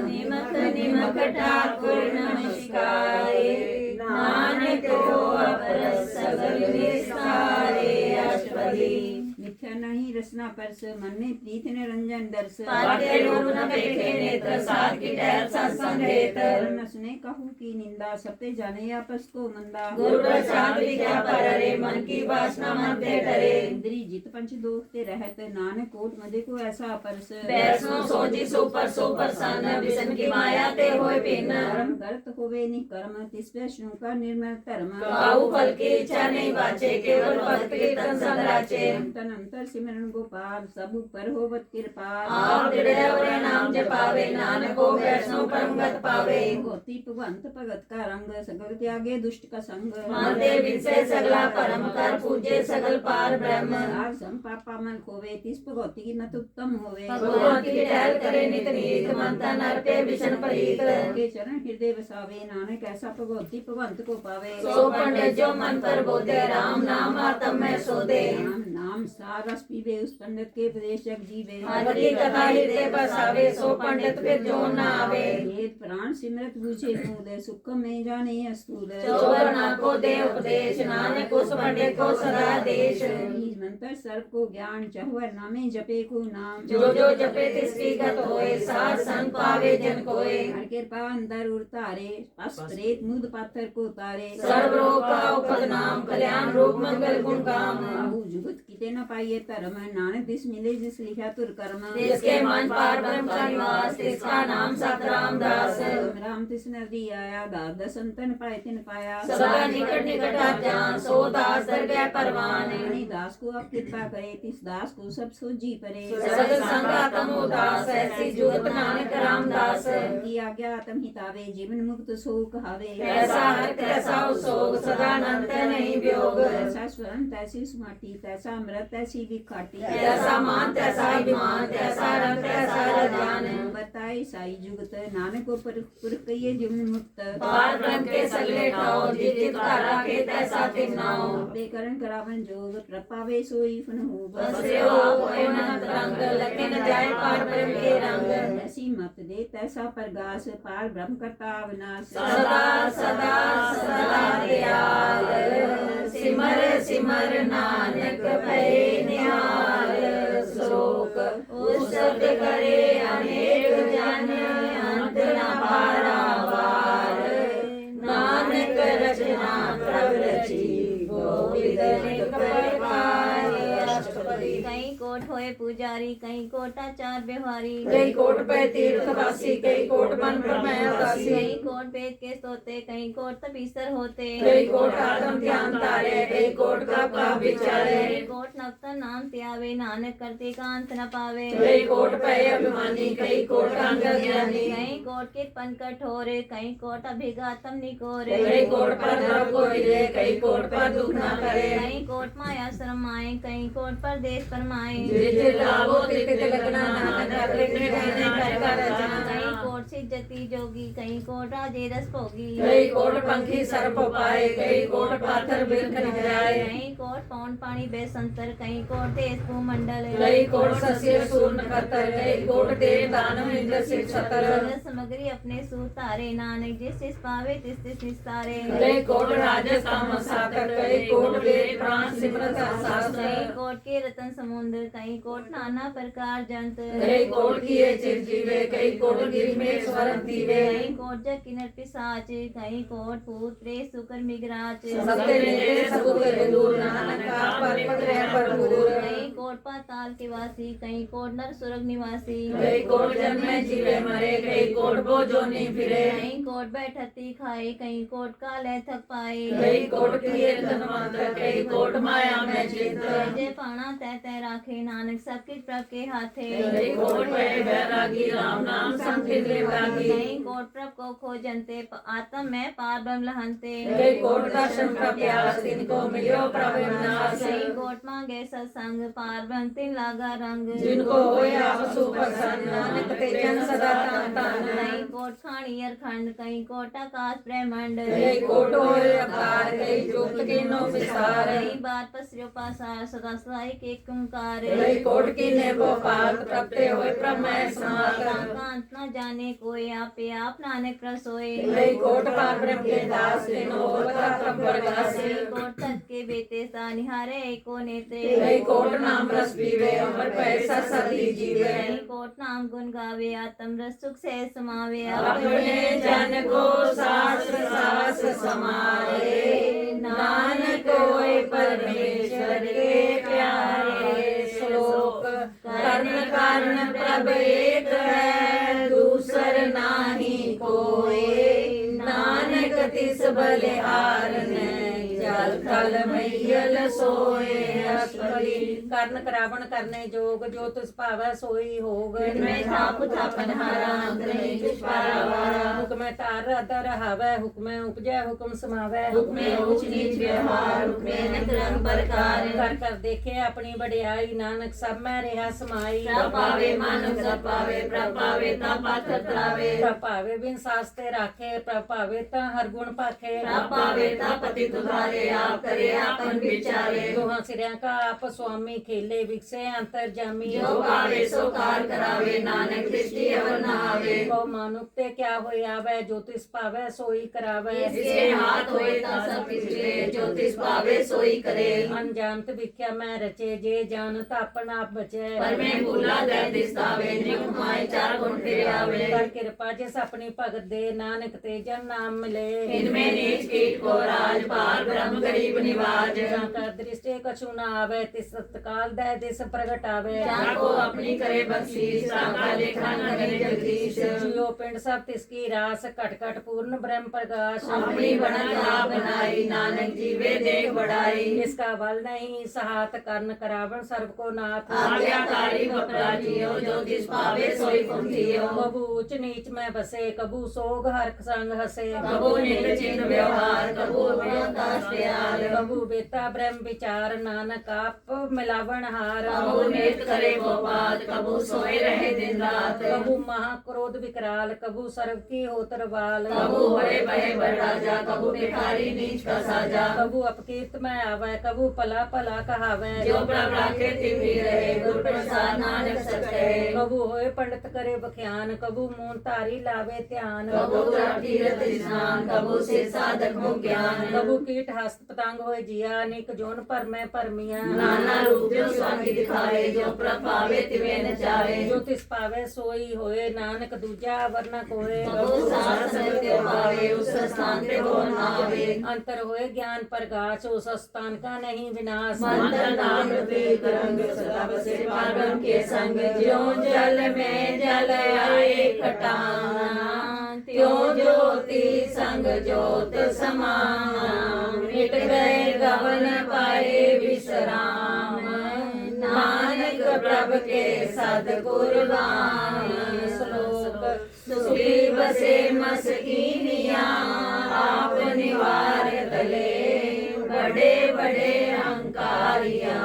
निमक निमक ठाकुर नमस्कारे, नानक को अपर सगल विस्तारे अष्टपदी। मिथ्या नहीं रसना परस मन में प्रीत निरंजन दर्श पाके रूप न देखे नेत्र साध की टहल सत्संग हेत न सुने कहूँ की निंदा सबते जाने आपस को मंदा गुरु प्रसाद विद्या पररे मन की वासना मध्य डरे इंद्री जित पंच दोखते रहत नानक कोट मदे को ऐसा परस वैष्णो सोजी सुपर सुपर सन विष्णु की माया ते होए पिन कर्म करत होवे निकर्म तिस वैष्णु का निर्मल धर्म काहू फल की इच्छा नहीं बाचे केवल भक्त कीर्तन संग राचे तन अंतर सिमरन गोपाल सब ऊपर होवत कृपाल आप हृदय और नाम जपावे नानक को वैष्णो परम गत पावे होती भगवंत भगत का रंग सगल त्यागे दुष्ट का संग मानते विषय सगला परम कर पूजे सगल पार ब्रह्म आग सम पापा मन खोवे तिस भगवती की नत उत्तम होवे भगवान की टहल करे नित नीत मन तन अर्पे विष्णु प्रीत के चरण हृदय बसावे नानक ऐसा भगवती भगवंत को पावे सो पंडित जो मन पर बोधे राम नाम आत्म में सोदे नाम नाम सार रस पीवे उस पंडित के उपदेशक जीवे हरि कथा हृदय बसावे सो पंडित फिर जो न आवे वेद प्राण सिमरत बूझे मूल सुख में जाने अस्तूल चौवर्णा को दे उपदेश नानक उस पंडित को सदा देश बीज मंत्र सर्व को ज्ञान चहुवर नामे जपे को नाम जो जो जपे तिसकी गत होए साध संग पावे जन कोय हर कृपा अंदर उतारे पस प्रेत मुद पाथर को तारे सर्व रोग का उपद नाम कल्याण रूप मंगल गुण काम आहु जुगत किते न पाइए धर्म नानक दिस मिले जिस लिखा तुर कर्म जिसके मन पार ब्रह्म का निवास तिसका नाम सतराम दास राम तिस नदी आया दास संतन पाए तिन पाया सदा निकट निकट जान सो दास दरगह परवान अपने दास को आप कृपा करे तिस दास को सब सोजी परे सद संगा तम उदास ऐसी जुगत नानक रामदास की आज्ञा आत्म हितावे जीवन मुक्त सो कहावे ऐसा हर कैसा सोग सदा अनंत नहीं वियोग ऐसा स्वरम तैसी सुमाटी तैसा अमृत तैसी विखाटी ऐसा मान तैसा अभिमान तैसा रंग तैसा रजान बताई साई जुगत नानक को पुरख कहिए जीवन मुक्त पार ब्रह्म के सगले ठाओ जित धारा के तैसा तिनाओ बेकरण करावन जोग प्रपावे सोई फन हो बसरे हो कोई अनंत रंग लगे न जाए पार ब्रह्म के रंग ऐसी मत दे तैसा परगास पार ब्रह्म करता विनाश सदा सदा सदा दयाल सिमर सिमर नानक भय निहाल श्लोक उस शब्द करे अनेक जन अंत न पारावार नानक रचना प्रभ रची गोविंद लिख पाए अष्टपदी कहीं कोट होए पुजारी कहीं कोटाचार व्यवहारी कई कोट पे तीर्थवासी कई कोट मन पर मैं उदासी कहीं कोट वेद के सोते कहीं कोट तपीसर होते कई कोट आत्म ध्यान तारे कई कोट का विचारे कहीं कोट नवतन नाम त्यावे नानक करते का अंत न पावे कई कोट पे अभिमानी कई कोट अंग ज्ञानी कहीं कोट के पन कठोरे कहीं कोट अभिघातम निकोरे कई कोट पर द्रव को हिले कई कोट पर दुख न करे कहीं कोट माया श्रम आए कहीं कोट पर देश परमाए जित लाभो तित लगना नानक कृष्ण कहने करका रचना कहीं कोट से जति जोगी कहीं कोट राजे रस भोगी कई कोट पंखी सर्प पाए कई कोट पाथर बिरख न जाए कहीं कोट पौन पानी बेसंतर कहीं कोट देश भूमंडल कई कोट सस्य सूर्ण कतर कई कोट देव दानव इंद्र सिर छतर सगल सामग्री अपने सुतारे नानक जिस जिस पावे तिस तिस निस्तारे कई कोट राजस काम साकर कई कोट वेद प्राण सिमरत शास्त्र कहीं कोट के रतन समुद्र कहीं कोट नाना प्रकार जंत कई कोट किए चिरजीवे कई कोट गिरि में स्वरन दीवे कहीं कोट जग किन्नर पिशाच कहीं कोट भूत प्रेत सुकर मिगराच सत्य मेरे सबूत दूर नानक का पर पत्र पर दूर कहीं कोट पाताल के वासी कहीं कोट नर सुरग निवासी कई कोट जन्मे जीवे मरे कई कोट बो जोनी फिरे कहीं कोट बैठती खाए कहीं कोट काले थक पाए कई कोट किए धनवंत कई कोट माया में चित जय पाना तय तय राखे नानक सबके प्रभ के हाथे कई कोट पे बैरागी राम नाम संकित लेवागी कहीं कोट प्रभ को खोजनते आत्म में पार ब्रह्म लहनते कई कोट दर्शन का प्यास तिनको मिलियो प्रभु विनाश कहीं कोट मांगे सत्संग पार ब्रह्म तिन लागा रंग जिनको होए आपसु प्रसन्न नानक ते जन सदा तान तान कहीं कोट खाणी अरखंड कहीं कोट आकाश ब्रह्मांड कई कोट होए अकार कई जुक्त किनो विसार कहीं बार पसरियो पासार सदा सदाई के कुंकार कई कोट की ने गोपाल प्रपटे होए प्रमेय समात कांत न जाने कोई आपे आप नानक प्रसोए कई कोट पार ब्रह्म के दास तिनो होता प्रभु प्रकाश कहीं कोट सत के बेते सा निहारे एको नेत्रे कई कोट नाम रस पीवे अमर पैसा सदी जीवे कई कोट नाम गुण गावे आत्म रस सुख से समावे अपने जन को सास सास समारे नानक होए परमेश्वर के प्यारे श्लोक कर्ण कर्ण प्रभ एक है दूसर नाही कोई नानक तिस बलिहारने जल थल मैयल सोए अष्टपदी ਕਰਨ ਕਰਾਵਣ ਕਰਨੇ ਜੋਗ ਜੋ ਤਿਸ ਭਾਵੈ ਸੋਈ ਹੋਗ मैं थाप थापन हारा अंत नहीं कुछ पारावारा ਹੁਕਮੈ ਧਾਰ ਅਦਰ ਹਾਵੈ ਹੁਕਮੈ ਉਪਜੈ ਹੁਕਮ ਸਮਾਵੈ हुक्मे ऊंच नीच व्यवहार हुक्मे अनेक रंग प्रकार ਕਰ ਕਰ ਦੇਖੇ ਆਪਣੀ ਵਡਿਆਈ ਨਾਨਕ ਸਭ ਮੈਂ ਰਿਹਾ ਸਮਾਈ प्रपावे मानव सपावे प्रपावे तापाथ त्रावे ਪ੍ਰਭਾਵੇ ਬਿਨ ਸਾਸਤੇ ਰਾਖੇ ਪ੍ਰਭਾਵੇ ਤਾਂ ਹਰ ਗੁਣ ਪਾਖੇ प्रपावे तापति तुधारे आप करे आपन विचारे ਦੋਹਾਂ ਸਿਰਿਆਂ ਕਾ ਆਪ ਸੁਆਮੀ ਖੇਲੇ ਵਿਕਸੇ ਅੰਤਰ ਜਾਮੀ जो पावे सो कार करावे नानक दृष्टि अवर न आवे ਕੋ ਮਾਨੁਕ ਤੇ ਕਿਆ ਹੋਇ ਆਵੈ ਜੋ ਤਿਸ ਭਾਵੈ ਸੋਈ ਕਰਾਵੈ इसके हाथ होए ता सब पिछले जो तिस पावे सोई करे ਅਨਜਾਨਤ ਵਿਖਿਆ ਮੈਂ ਰਚੇ ਜੇ ਜਾਣਤ ਆਪਣਾ ਆਪ ਬਚੈ पर मैं भूला दे दिस्तावे निक माय चार गुण फिर आवे ਕਰ ਕਿਰਪਾ ਜਿਸ ਆਪਣੀ ਭਗਤ ਦੇ ਨਾਨਕ ਤੇ ਜਨ ਨਾਮ ਮਿਲੇ इनमें नीच कीट को राज पार ब्रह्म गरीब निवाज ਜਾਂ ਕਰ ਦ੍ਰਿਸ਼ਟੇ ਕਛੂ ਨਾ ਆਵੇ ਤਿਸ ਤਤਕਾਲ ਦੇ ਦਿਸ ਪ੍ਰਗਟ ਆਵੇ जाको अपनी करे बख्शीश ताका लेखा न करे जगदीश ਜਿਉ ਪਿੰਡ ਸਭ ਤਿਸ ਕੀ ਰਾਸ ਘਟ ਘਟ ਪੂਰਨ ਬ੍ਰਹਮ ਪ੍ਰਕਾਸ਼ अपनी बनत आप बनाई नानक जीवे देख बढ़ाई ਇਸ ਕਾ ਬਲ ਨਹੀਂ ਸਹਾਤ ਕਰਨ ਕਰਾਵਣ ਸਰਬ ਕੋ ਨਾਥ आज्ञाकारी कपड़ा जियो जो जिस पावे सोई कुंठियो ਕਬੂ ਉਚ ਨੀਚ ਮੈਂ ਬਸੇ ਕਬੂ ਸੋਗ ਹਰਖ ਸੰਗ ਹਸੇ कबू नित चिन्ह व्यवहार कबू अभ्यंतास प्यार ਕਬੂ ਬੇਤਾ ਬ੍ਰਹਮ ਵਿਚਾਰ ਨਾਨਕ ਆਪ ਮਿਲਾਵਣ ਹਾਰ कबू नित करे गोपात कबू सोए रहे दिन रात कबू महा क्रोध विकराल कबू सर्व की होतर वाल कबू बड़े बहे बड़ राजा कबू भिखारी नीच का साजा कबू अपकीर्त में आवे कबू पला पला कहावे जो प्रभ राखे तिम ही रहे गुर प्रसाद नानक सच कहे कबू होए पंडित करे बख्यान कबू मून तारी लावे ध्यान कबू तरफ तीरथ स्नान कबू से साधक मुख ज्ञान कबू कीट हस्त पतंग होए जिया निक जोन पर में परमिया नाना रूप जो स्वामी दिखाए जो प्रभावे तिवे न चाहे जो तिस पावे सोई होए नानक दूजा वरना कोए कबू सार सत्य पावे उस स्थान पे वो न आवे अंतर होए ज्ञान प्रकाश उस स्थान का नहीं विनाश मंत्र नाम प्रीत रंग सदा बसे पारब्रह्म के संग ज्यों जल में जल आए खटाना त्यों ज्योति संग ज्योत समाना मिट गए गवन पाए विश्राम नानक प्रभ के सद्गुरबान श्लोक सुखी बसे मस्कीनिया आप निवार तले बड़े बड़े अहंकारिया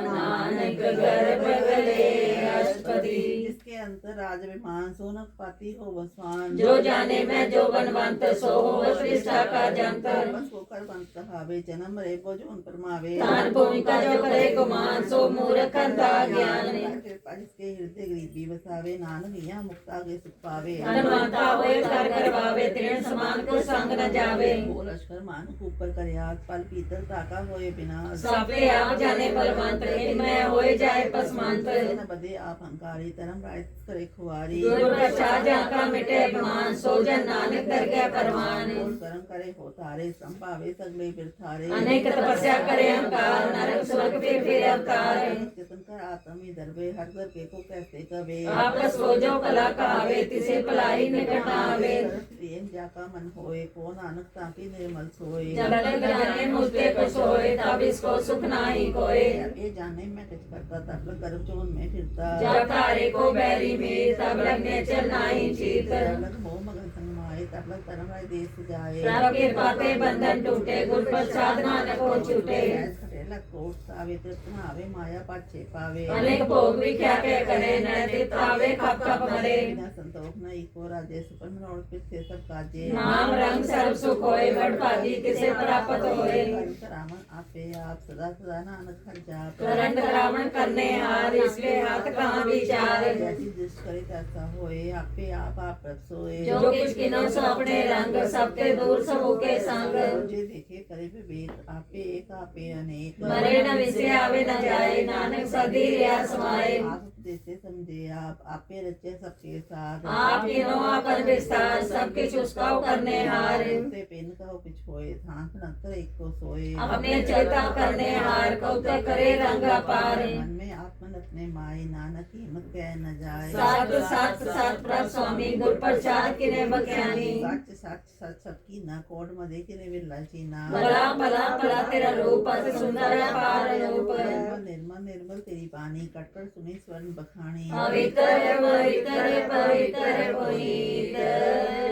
नानक गर्भ गले अष्टपदी जिसके अंतर राजविमान सोनक पाती हो वसवान जो जाने मैं जो बनवंत सो हो सृष्टा का जंतर बस होकर बंत कहावे जन्म रे बोझोन परमावे तान भूमिका जो करे गुमान सो मूर्ख अंधा ज्ञान कृपा जिसके हृदय गरीबी बसावे नानक या मुक्ता के सुख पावे धनवंता होए कर करवावे तृण समान को संग न जावे बोल लश्कर मानुक ऊपर करयात पल पीतल ताका होए बिना सबे आप जाने बलवंत इनमें होए जाए पसमंत न बदे आप हंकारी तरम राय करे खुआरी गुरु प्रसाद जाका मिटे अपमान सो जन नानक दरगह परमान बोल करम करे हो तारे संभावे सगले बिरथारे अनेक तपस्या करे अहंकार नरक स्वर्ग फिर अवतार जतन कर आत्मी दरबे हर दर के को कहते कवे आपस को जो भला कहावे तिसे भलाई निकट आवे प्रेम जाका मन होए को नानक ताकी निर्मल सोए जब तक जाने मुझते को सोए तब इसको सुख नाही कोई ये जाने मैं कुछ करता तब लग गर्भ जोन में फिरता जब तारे को बैरी मीर तब लगने चल नाही चीत जब लग मोह मगन संग माए तब लग तरम राय देश जाए प्रभ के पाते बंधन टूटे गुर प्रसाद नानक को छूटे खटेला कोट सावे तृप्त आवे माया पाछे पावे अनेक भोग भी क्या क्या करे नैतिक आवे खप खप मरे बिना संतोष न इको राजे सुपन रोड पे से सब काजे नाम रंग सर्व सुख होए बड़ भागी किसे प्राप्त होए रामन आपे आप सदा सदा नानक हर जाप करण रावण करने हार इसके हाथ कहाँ विचार जैसी दृष्ट करे तैसा होए आपे आप प्रभ सोए जो कुछ किनो सो अपने रंग सबके दूर सबू के संग जे देखे करे विवेक आपे एक आपे अनेक एक मरे न विसे आवे न जाए, नानक सदी रिया समाए। आप जैसे समझे आप आपे रचे सबके साथ, आप किनो आपन विस्तार, सब किछ उसका करने हार। से पेन कहो कुछ होए, थांक नत्र एक को सोए, अपने चेता करने हार, कौतक करे रंग अपार। मन में आत्मन अपने माई, नानक कीमत कह न जाए। सात सात सात प्रभ स्वामी, गुर प्रसाद किने बख्यानी। साच साच सच सबकी ना कोड मध्ये किने विलाची ना, भला भला भला तेरा रूप, अति सुंदर अपार रूप। निर्मल निर्मल निर्मल तेरी बानी, कटकर सुने स्वर्ण बखानी। पवित्र पवित्र पवित्र पुनीत,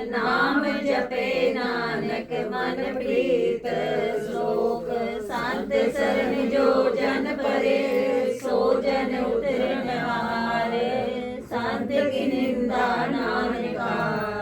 नाम जपे नानक मन प्रीत। श्लोक संत शरण जो जन परे, सो जन उतरन हारे। संत की निंदा नानका,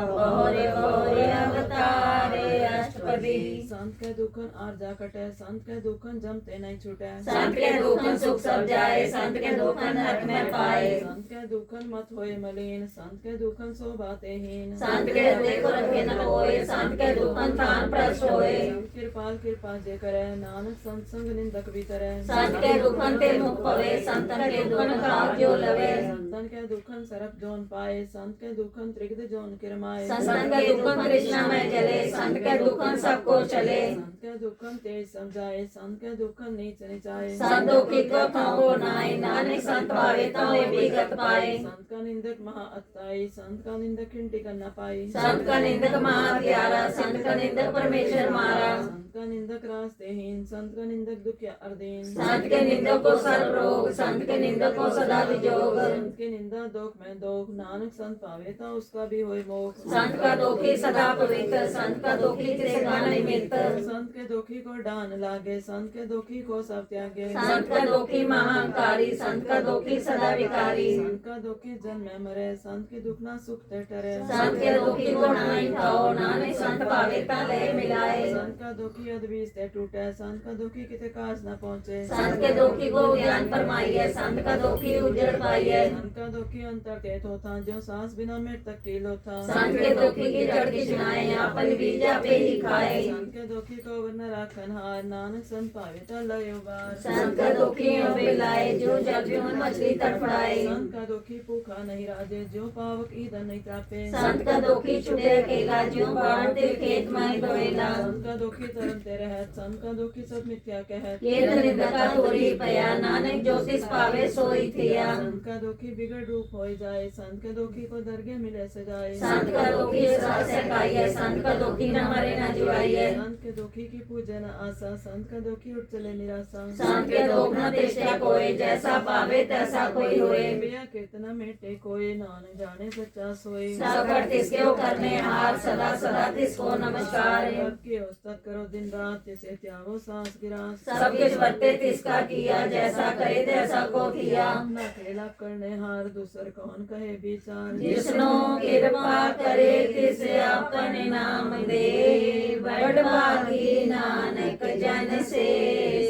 बहुरे बहुरे अवतारे। अष्टपदी। संत के दुखन आर्जा कटे, संत के दुखन जमते नहीं छूटे। संत के दुखन सुख सब जाए, संत के दुखन नरक में पाए। संत के दुखन मत होए मलिन, संत के दुखन शोभाते हीन। संत के देखो रखे न कोय, संत के दुखन तान प्रश्न होए। संत कृपाल कृपा जे करे, नानक संत संग निंदक भी करे। संत के दुखन ते मुख पवे, संतन के दुखन काग जो लवे। संतन के दुखन सरप जोन पाए, संत के दुखन त्रिगद जोन किरमाए। संत के दुखन कृष्णा में जले, संत के दुखन सबको चले। संत के दुखन तेज समझाए, संत के दुखन नीच निचाए। संत दुखी को थाको नाय, नानक संत भावे तावे विगत पाए। संत का निंदक महा अत्ताई, संत का निंदक खिंटी कर न पाई। संत का निंदक महात्यारा, संत का निंदक परमेश्वर मारा। संत का निंदक रास्तेहीन, संत का निंदक दुखिया अर्दीन। संत के निंदक को सर्व रोग, संत के निंदक को सदा विजोग। संत के निंदा दोख में दोख, नानक संत पावे ता उसका भी होए मोख। संत का दुखी सदा पवित्र, संत का दुखी त्रिगा निमित्त। संत के दुखी को डान लागे, संत के दुखी को सब त्यागे। संत का दुखी महांकारी, संत का दुखी सदा विकारी। संत का दुखी जन्म में मरे, संत के दुख ना सुख ते टरे। संत के दुखी को नाई खाओ, नानक संत पावे ता लय मिलाए। संत का दुखी अदबीज ते टूटे, संत का दुखी किते काज न पहुँचे। संत के दुखी को ज्ञान फरमाइए, संत का दुखी उजड़ पाइए। संत का दुखी अंतर तेत होता, जो सांस बिना मिट तक कील होता। संत के दुखी की जड़ की सुनाए, अपन बीजा पे ही खाए। संत के दुखी को वरन राखन हार, नानक संत पावे ता लय उबार। संत का दुखी पे लाए, जो जल में मछली तड़फड़ाए। संत का दुखी भूखा नहीं राजे, जो पावक ईंधन नहीं तापे। संत का दुखी छुटे अकेला, जो बाढ़ते खेत में धोएला। संत का दुखी तरमते रहत, संत का दुखी सब मिथ्या कहत। ये निंदक का तोरी पया, नानक ज्योतिष पावे सोई थिया। संत का दुखी बिगड़ रूप हो जाए, संत के दुखी को दरगे मिले सजाए। संत का दुखी श्वास खाइए, संत का दुखी न मरे न जुआइए। संत के दुखी की पूजा न आशा, संत का दुखी उठ चले निराशा। संत के दुख न तिष्ठा कोई, जैसा पावे तैसा कोई होए। बिया कीर्तना मेटे कोई, नानक जाने सच्चा सोए। सागर तिसको करने हार, सदा सदा तिसको नमस्कार। सबके उस्तत करो दिन रात, तिसे त्यागो सांस गिरास। सब कुछ वर्ते तिसका किया, जैसा करे तैसा को किया। अपना खेला करने हार, दूसर कौन कहे विचार। जिसनो कृपा करे तिसे अपने नाम दे, बड़ भागी नानक जन से।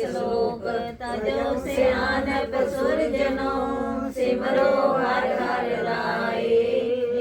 श्लोक तजो से आनप सुर जनो, सिमरो हर हर राय।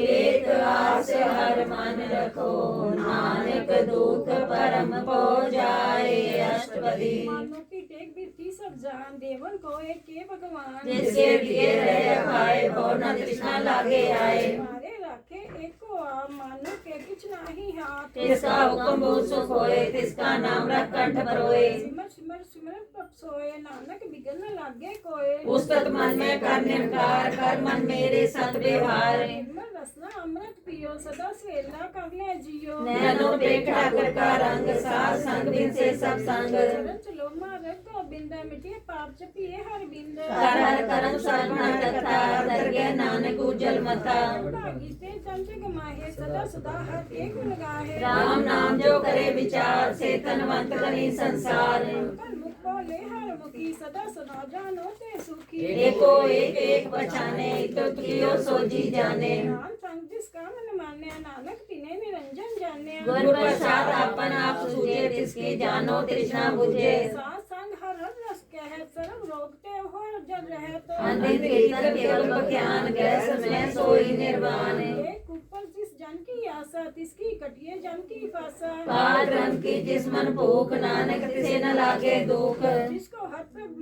एक आस हर मन रखो, नानक दुख परम पो जाए। अष्टपदी। मानो की टेक बिरती सब जान, देवन को एक के भगवान। जिसके लिए रह खाए, वो न तृष्णा लागे आए। मारे रखे एक को आप, मानो के कुछ नाही हाथ। तिसका हुक्म बहुत सुख होए, तिसका नाम रख कंठ परोए। सिमर सिमर सिमरन प्रभ सोए, नानक बिगन न लागे कोय। पुस्तक मन में कर निमकार, कर मन मेरे सत व्यवहार। निर्मल रसना अमृत पियो, सदा स्वेला कगले जियो। नैनो पे ठाकर का रंग, साथ संग बिन से सब संग। चरण चलो मारे गोबिंद, मिटिए पाप जपिए हर बिंद। कर हर करम सर्वण कथा, दरगे नानक उज्जल मता। भागी ते जन जग माहे, सदा सदा हर एक गुण गाहे। राम नाम जो करे विचार, से तनवंत करी संसार। कर मुख बोले हर मुखी, सदा सदा जानो ते सुखी। एको एक एक पहचाने, तो कियो सो जी जाने। नाम संग जिसका मन माने, नानक तिने निरंजन जाने। गुर प्रसाद आपन आप सूझे, तिसकी जानो तृष्णा बुझे। साथ संग हर हर रस कहे, सर्व रोग ते हो जग रहे तो। अंधित कीर्तन केवल बख्यान, गैस में सोई निर्वाण। एक ऊपर जिस जन की आशा, तिसकी कटिए जन की फासा। पार ब्रह्म की जिस मन भूख, नानक तिसे न लागे दुख। जिसको हर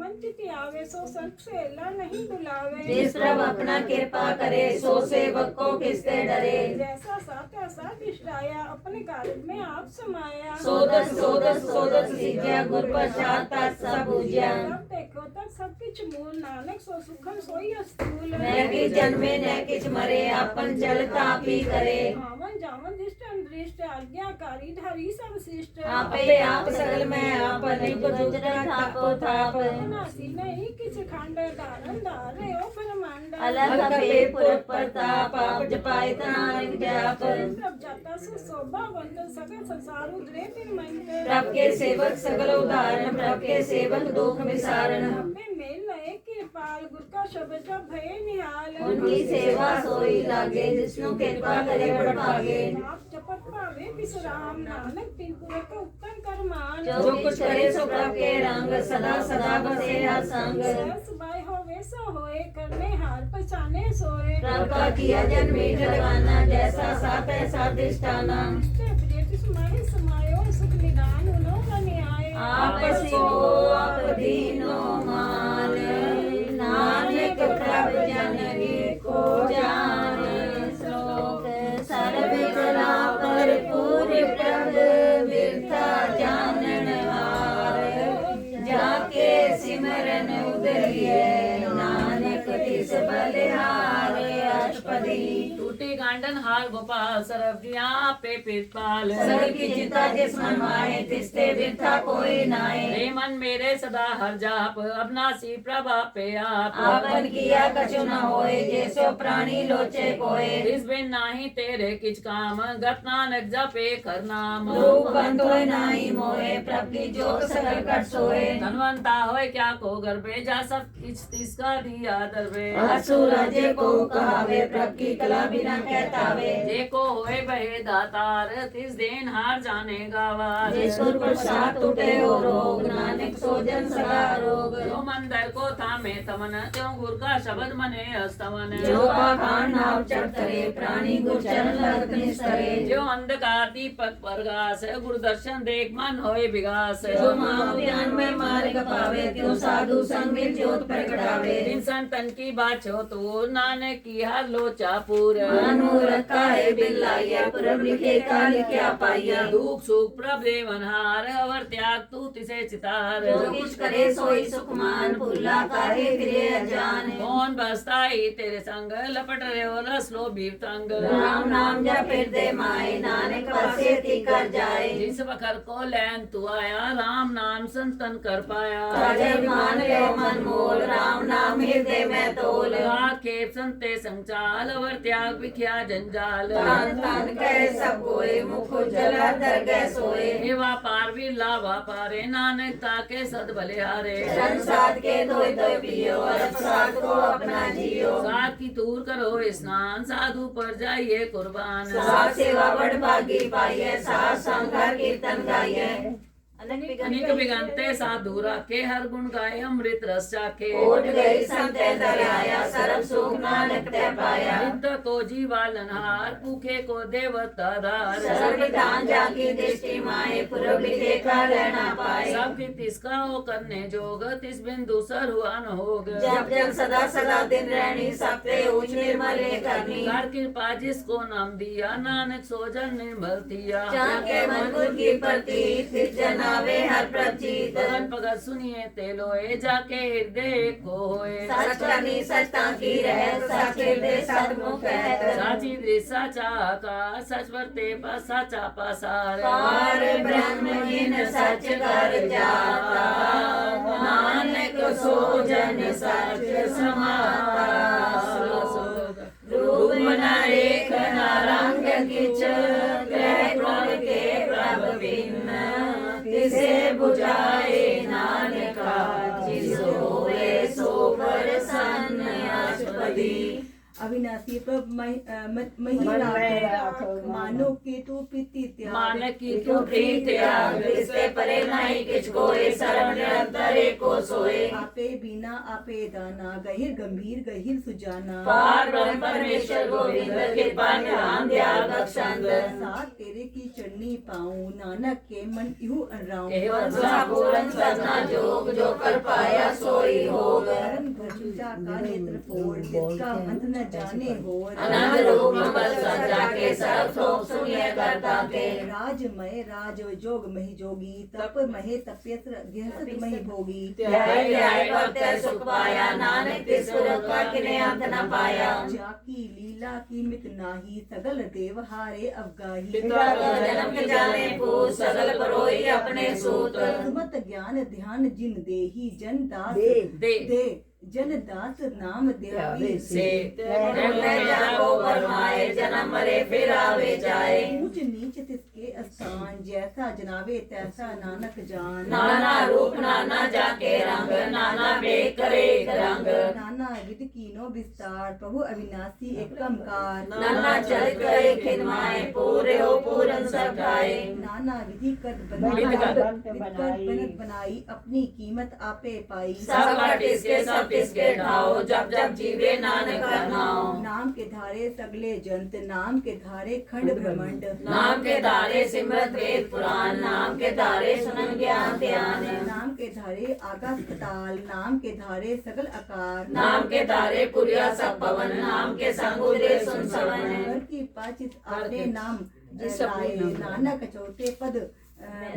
वंचित आवे, सो संत से ला नहीं बुलावे। जिस प्रभु अपना कृपा करे, सो सेवक को किससे डरे। जैसा साथ ऐसा दिष्टाया, अपने कार्य में आप समाया। सोदस सोदस सोदस सीज्या, गुर प्रसाद तत् सब पूज्या। तब देखो तक सब किछ मूल, नानक सो सुखम सोई अस्तूल। न कि जन्मे न किछ मरे, आपन चलता पी करे। आवन जावन दृष्ट अंदृष्ट, आज्ञाकारी धारी सर्वश्रेष्ठ। आपे आप सकल में आपन, गुजर थापो थाप। नासी नहीं किछ खंड, धारण धारे ओ ब्रह्मांड। अलग पे पुर प्रताप, आप जपाए नानक जाप। सब जाता से शोभावंत, सगल संसार उधरे निर्मंत। प्रभ के सेवक सकल उदाहरण, प्रभ के सेवक दुख विसारण। हमें मेल लय कृपाल, गुर का शब्द जब भय निहाल। उनकी सेवा सोई लागे, जिसनु कृपा करे बड़ भागे। आप जपत पावे विश्राम, नानक तिन पुरख उत्तम करमान। जो कुछ करे सो प्रभ के रंग, सदा सदा बसे हर संग। सहस बाय होवे सो होए, करने हार पहचाने सोए। प्रभ का किया जन मीठ लगाना, जैसा साथ ऐसा दृष्टाना। समाये समायो, सुख निदान उन्हों न्याय। आप सो आप दीनो मान, नानक प्रभ जन को जान। श्लोक सर्व कला पर पूरे प्रभ, बिरथा जानन हार। जाके सिमरन उदरिए, नानक तिस बलिहार। अष्टपदी टूटी गांडन हार गोपाल, सरब जिया पे पिरपाल। सर की चिंता जिस मन माहे, तिसते बिरथा कोई नाए। रे मन मेरे सदा हर जाप, अबनासी प्रभा पे आप। आपन किया कछु न होए, जैसो प्राणी लोचे कोए। इस बिन नाही तेरे किच काम, गत नानक जपे कर नाम। लोक बंद होए नाही मोए, प्रभ की जोत सकल कट सोए। धनवंता होए क्या को गर्भे, जा सब किछ तिसका दिया दरबे। असुर जे को कहावे, प्रभ की कला बिना कहतावे। जे को होए बहे दातार, तिस देन हार जाने गावार। जिसको प्रसाद टूटे हो रोग, नानक सोजन सदा रोग। जो मंदिर को थामे तमन, त्यों गुर का शब्द मने अस्तमन। जो पाखांड नाव चढ़तरे, प्राणी गुचरण लगत निस्तरे। जो अंधकार दीपक प्रकाश, गुरु दर्शन देख मन होए विगास। जो महाव्यान में मार्ग पावे, त्यों साधु संग ज्योत प्रगटावे। जिन संतन की बाछो तो, नानक की हर लोचा पूर। मनमूरख काहे बिल्लाया, प्रभ लिखे का लिखा पाइया। दुख सुख प्रभ देवनहार, अवर त्याग तू तिसे चितार। जो कुछ करे सोई सुखमान, भूला काहे फिरे अजान। कौन बसता ही तेरे संग, लपट रहे हो रसलो बीव तंग। राम नाम जप हृदय माए, नानक पासे ती कर जाए। जिस बखर को लैन तू आया, राम नाम संतन कर पाया। काजल मान लो मन मोल, राम नाम हृदय में तोल। खेप संते संचाल, अवर त्याग विख्या जंजाल। तान तान कह सब कोई, मुख उज्जला दर गए सोए। हे व्यापार विरला व्यापारे, नानक ताके सद बलिहारे। संसाद के धोए धोए पियो, और प्रसाद को अपना जियो। साथ की तूर करो स्नान, साधु पर जाइए कुर्बान। साथ सेवा बड़ भागी पाइए, साथ संघर कीर्तन गाइए। अनेक बिगंते साधु राखे, हर गुण गाए अमृत रस चाखे। ओट गई संत दयाया, सरब सुख नानक ते पाया। वृद्ध को जीवालनहार, भूखे को देवता धार। सर्व दान जाकी दृष्टि माए, पूर्व लिखे का रहना पाए। सब की तिसका हो करने जोग, तिस बिंदु सर हुआ न होग। जब जब सदा सदा दिन रहनी, सबते ऊंच निर्मल करनी। कर कृपा जिसको नाम दिया, नानक सोजन निर्मल दिया। जाके मन गुर की प्रतीत, जना आवे हर प्रचित। भगत भगत सुनिए ते लोए, जाके हृदय को होए। सच करनी सचता की रह, सच हृदय सतमुख है। साची दृश्य साचा आकार, सच वर्ते पास साचा पासार। पार ब्रह्म जिन सच कर जाता, नानक सो जन सच समाता। रूप न रेख न रंग किछ, ग्रह गुण के प्रभ भिन्न। तिसे बुझाए नानका, जिस होए सो प्रसन्न। अष्टपदी अविनाशी सब मही राख मानो के तू प्रीति त्याग मान की तू प्रीत त्याग, इससे परे नहीं किछ कोय, शरण निरंतर एको सोए। आपे बिना आपे दाना, गहिर गंभीर गहिर सुजाना, पार ब्रह्म परमेश्वर गोविंद, कृपा निधान दयाल बख्शंद। साथ तेरे की चरनी पाऊं, नानक के मन यूं अनराऊं। एवं पूरन सजना जोग, जो कर पाया सोई होग। धर्म भ्रष्टा का नेत्र फोड़, जिसका अंत न जाने हो। अनंत रूप बल सजा के, सब शोक सुनिए करता के। राजमय राज जोग मही जोगी, तप महे तप्यत्र गृहस्थ मही भोगी। ध्याय ध्याय भक्त सुख पाया, नानक तिस पुरख का किने अंत न पाया। जाकी लीला की मित नाही, सगल देव हारे अवगाही। पिता का जन्म के जाने पूत, सकल परोई अपने सूत। सुमत ज्ञान ध्यान जिन देही, जन दास दे दे जन दास नाम देवी से निर्णय जाको फरमाए, जन्म मरे फिर आवे जाए। ऊंच नीच तिसके स्थान, जैसा जनावे तैसा नानक जान। नाना रूप नाना जाके रंग, नाना वेग करे एक रंग। नाना विध कीनो विस्तार, प्रभु अविनाशी एकमकार। नाना चरित करे खिनमाए, पूरे हो पूरन सब गाए। नाना विधि कर बनत बनाई, अपनी कीमत आपे पाई। सब कट इसके सब इसके ढाओ, जब जब जीवे नानक करनाओ। नाम के धारे सगले जंत, नाम के धारे खंड ब्रह्मंड। नाम के धारे सिमरत वेद पुराण, नाम के धारे सुनन ज्ञान ध्यान। नाम के धारे आकाश पाताल, नाम के धारे सगल आकार। नाम के धारे पुरिया सब पवन, नाम के संग उदय सुन सवन। घर की पाचित आपने नाम लाए, नानक चौथे पद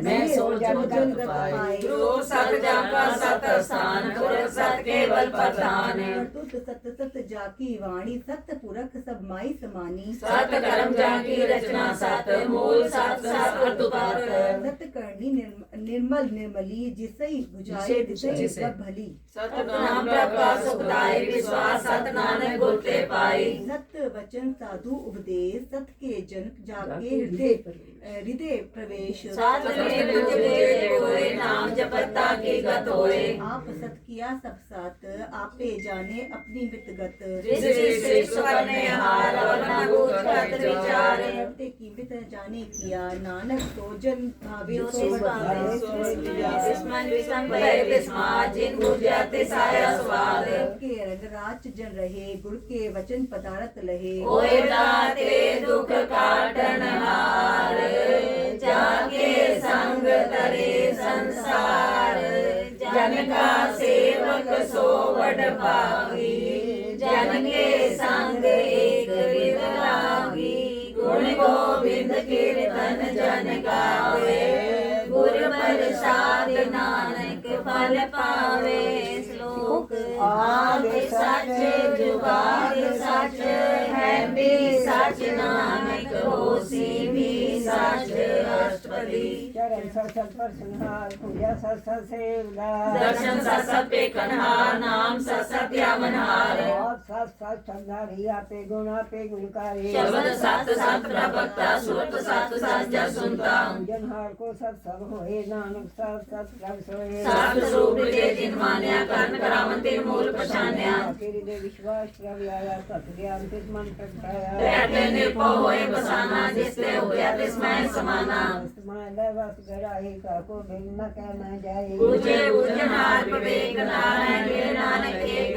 मैं सो जन गत पाए। रूप सत जाका सत स्थान, पुरख सत केवल प्रधान। तुत सत सत जाकी वाणी, सत पुरख सब माई समानी। सत कर्म जाकी रचना सत, मूल सत सत तुपात। सत करनी निर्मल निर्मली, जिसई बुझाए तिसई सब भली। सत नाम प्रकाश सुखदाई, विश्वास सत नानक गुर ते पाई। सत वचन साधु उपदेश, सत के जनक जाके हृदय प्रवेश। सत में बुझे कोय, नाम जपता की गत होए। आप सत किया सब साथ, आपे जाने अपनी वितगत। सृष्टि करने हार, वरना बूझ कर विचार। करते की वित जाने किया, नानक तो जन भावे जो सो बधाए। दुश्मन विषम भय विस्मार, जिन बुझा तिसाया स्वाद। के रंगराज जन रहे, गुर के वचन पदारथ लहे। होए दाते दुख काटन हार, जाके संग तरे संसार। जन का सेवक सो बड़ भागी, जन के संग एक विद लागी। गुण गोविंद कीर्तन जन गावे, गुर प्रसाद नानक फल पावे। श्लोक आद सच जुगाद सच, है भी सच नानक होसी भी सच। अष्टपदी चरण सत पर सुनहार, पूजा सत सेवदार। दर्शन सत पे कन्हार, नाम सत यावनहार। आप सत संधारी, आपे गुणकारी। शब्द सत सत प्रवक्ता, सुरत सत सच सुनता। जनहार को सब होए, नानक सत प्रभ सोए। सत सूप जे जिन मान्या, कर्ण करावन तीन मूल पछान्या। हृदय विश्वास प्रभ आया, सत ज्ञान तिस मन प्रगटाया। रहते निर्भय होए बसाना, जिससे होया तिसमें समाना। बस गराही, काको भिन्न कहना जाए। पूजे पूजनहार विवेक, नारायण के नानक एक।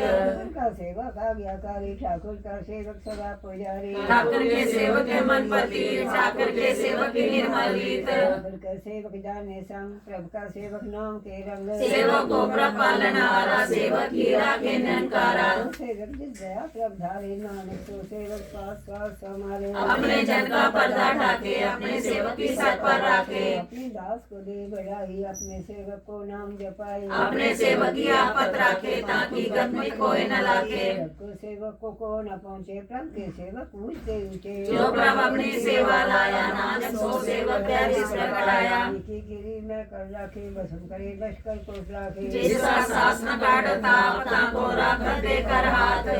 का सेवक आज्ञाकारी, ठाकुर का सेवक सदा पुजारी। ठाकुर के सेवक के मन पति, ठाकुर के सेवक की निर्मल रीत। ठाकुर का सेवक जाने संग, प्रभु का सेवक नाम के रंग। सेवक को प्रभ पालनहारा, सेवक ही राखे निरंकारा। सेवक जिस दया प्रभ धारे, नानक तो सेवक पास पास हमारे। अपने जन का पर्दा ढाके, अपने सेवक की सत पर राखे। अपने दास को दे बढ़ाई, अपने सेवक को नाम जपाई। अपने सेवक की आपत राखे, ताकि गत में कोई न लागे। को सेवक को न पहुँचे, प्रभु के सेवक ऊंचे ऊंचे। जो प्रभु अपनी सेवा लाया, नानक सो सेवक क्या जिसने बढ़ाया। की गिरी में कर राखे, बसम करे लश्कर को राखे। जिसका शासन काटता, पता को रख देकर हाथ।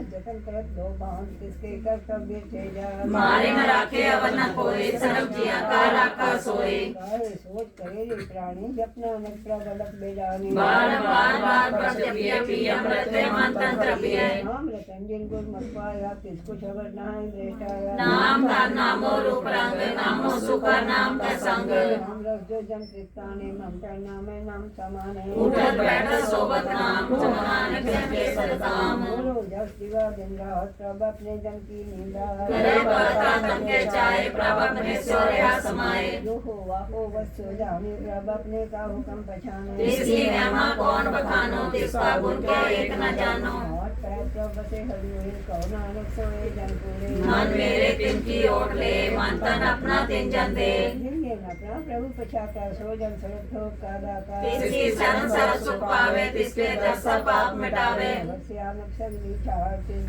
जतन करत दो बांध, किसके कर्तव्य थे जा। मारे न राखे अवर न कोई, सर्व जिया का राखा सोए। सोच करे रे प्राणी, जपना नक प्रबलक बेजानी। बार बार बार प्रत्यपिय पिय मृत्य मन तंत्र रबिए नाम रतन जिनको मत पाया किसको खबर ना है दृष्टाया नाम का नामो रूप रंग नामो सुखा नाम का संग नाम रस जो जम चित्ताने ममता नाम है नाम समान है उठत बैठत सोबत नाम जमान के सदकाम बोलो जस दिवा दिन रात प्रभ अपने जन की निंदा करे बता तन के चाहे प्रभ अपने सोया समाए जो हो वाहो वस्तु जाने प्रभ अपने का हुक्म पहचाने इसकी महिमा कौन बखानो तिसका गुण क्या एक न जानो हाथ पैर प्रभ से हरि हुए कौन नानक सोए जन पूरे मन मेरे तिन की ओट ले मन तन अपना तिन जन दे जिनके न प्रभु पछाता सो जन सरत हो का दाता इसकी शरण सर सुख पावे तिसके दस पाप मिटावे श्याम अक्षर मीठा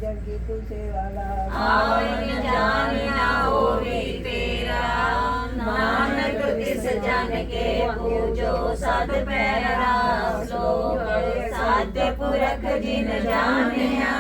जन की तू सेवाला आओ इन जानी ना होवी तेरा नानक तिस जन के पूजो सत पैरा श्लोक सत्य पुरख जिन जानिया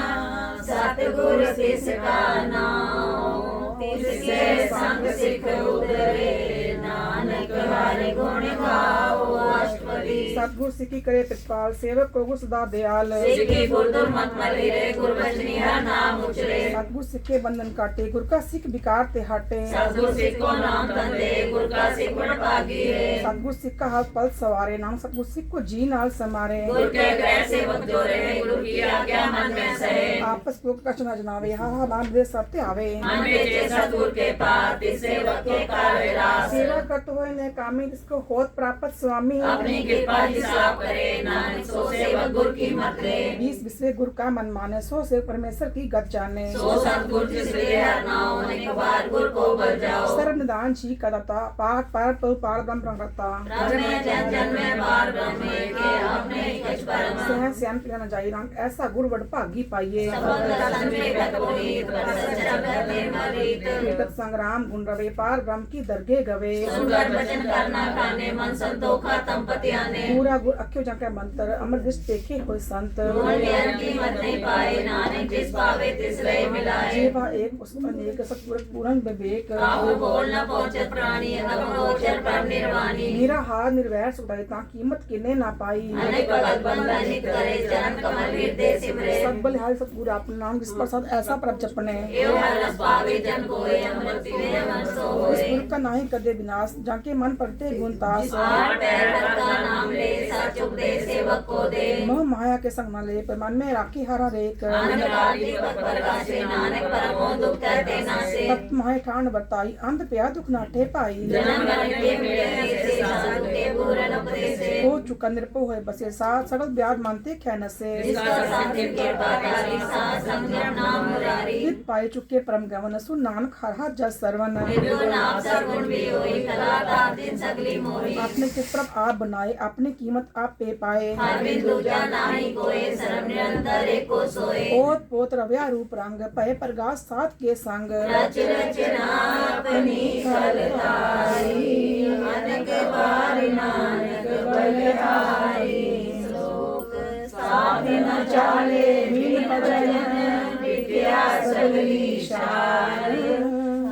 सतगुर तिस का नाम तिसके संग सिख उतरे नानक हरि गुण गाओ अष्टपदी सतगुर सिखी करे प्रतिपाल सेवक को गुर सदा दयाल सिखी गुरदुर मत मलिरे गुर बचनी हर नाम उचरे सतगुर सिखे बंधन काटे गुर का सिख विकार ते हटे सतगुर सिख को नाम तंदे गुर का सिख बड़ भागी रे सतगुर सिख का हाथ पल सवारे नाम सतगुर सिख को जी नाल समारे गुर के ग्रह सेवक जो रहे गुरु की आज्ञा मन में सहे आपस लोक कछ न जनावे हा हा नाम दे सत्य आवे मन बेचे सतगुर के पार तिस सेवक के कार्य रास सेवा करत होए ने कामी जिसको होत प्राप्त स्वामी अपनी कृपा हिसाब करे नानक सो सेवक गुर की मत ले 20 विषय गुरु का मन माने सो से परमेश्वर की गत जाने सो सतगुर जिस लिए हर नाम अनेक बार गुर को बल जाओ सर्व निदान छी कदता पाठ पार तो पार ब्रह्म प्रगटा ब्रह्म में जन जन में बार ब्रह्म के अपने ही कछ परम सह श्याम पिया न जाई राम ऐसा गुरु वड भागी पाइए सफल दर्शन में गत पुनीत बरस जगत में मरीत विगत संग्राम गुण रवे पार ब्रह्म की दरगे गवे सुंदर वचन करना खाने मन संतोखा तम पति आने पूरा गुर अख्यो जाके मंत्र अमर दृष्ट देखे होए संत गुण ज्ञान की मत नहीं पाए नानक जिस पावे तिस रहे मिलाए जीवा एक उस अनेक सतपुरख पूर्ण विवेक काहू बोल न पहुंचे प्राणी अगम गोचर पर निर्वाणी मेरा हार निर्वैर सुदायता कीमत किने ना पाई अनेक भगत बंधन नित करे चरण कमल हृदय सिमरे सब बलिहारी सतगुरु आपने नाम जिस प्रसाद ऐसा प्रभ जपने एव हर रस पावे जन कोय अमृत पीवे मन सो होए गुरु का नाही कदे विनाश जाके मन पड़ते गुण तास आठ पैर का नाम ले सच उपदेश सेवक को दे मोह माया के संग न ले पर मन में राखी हरा रेक अंधकार दीपक प्रकाशे नानक परमो दुख कहते नासे तत् माहे ठान बताई अंध प्या दुख नाटे पाई जन्म मरण के मिटे से साधु के पूर्ण उपदेशे हो चुका निरपो होए बसे साथ सकल ब्याज मानते खैन से जिसका साथी कृपा तारी साथ संगम नाम मुरारी हित पाए चुके परम गवन सु नानक हर हाथ जस सरवन निर्गुण आप सगुण भी होई कला तातिन सगली मोही आपने किस प्रभ आप बनाए अपनी कीमत आप पे पाए हर बिंदु जाना ही कोई शरण निरंतर एको सोए ओत पोत रव्या रूप रंग पय प्रगास साथ के संग रच रचना अपनी फलदारी अनेक बार नानक बलिहारी श्लोक साथ न चाले बिन भजन विद्या सगली शान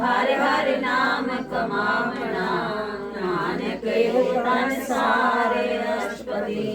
हर हर नाम कमावना नानक तन सारे अष्टपदी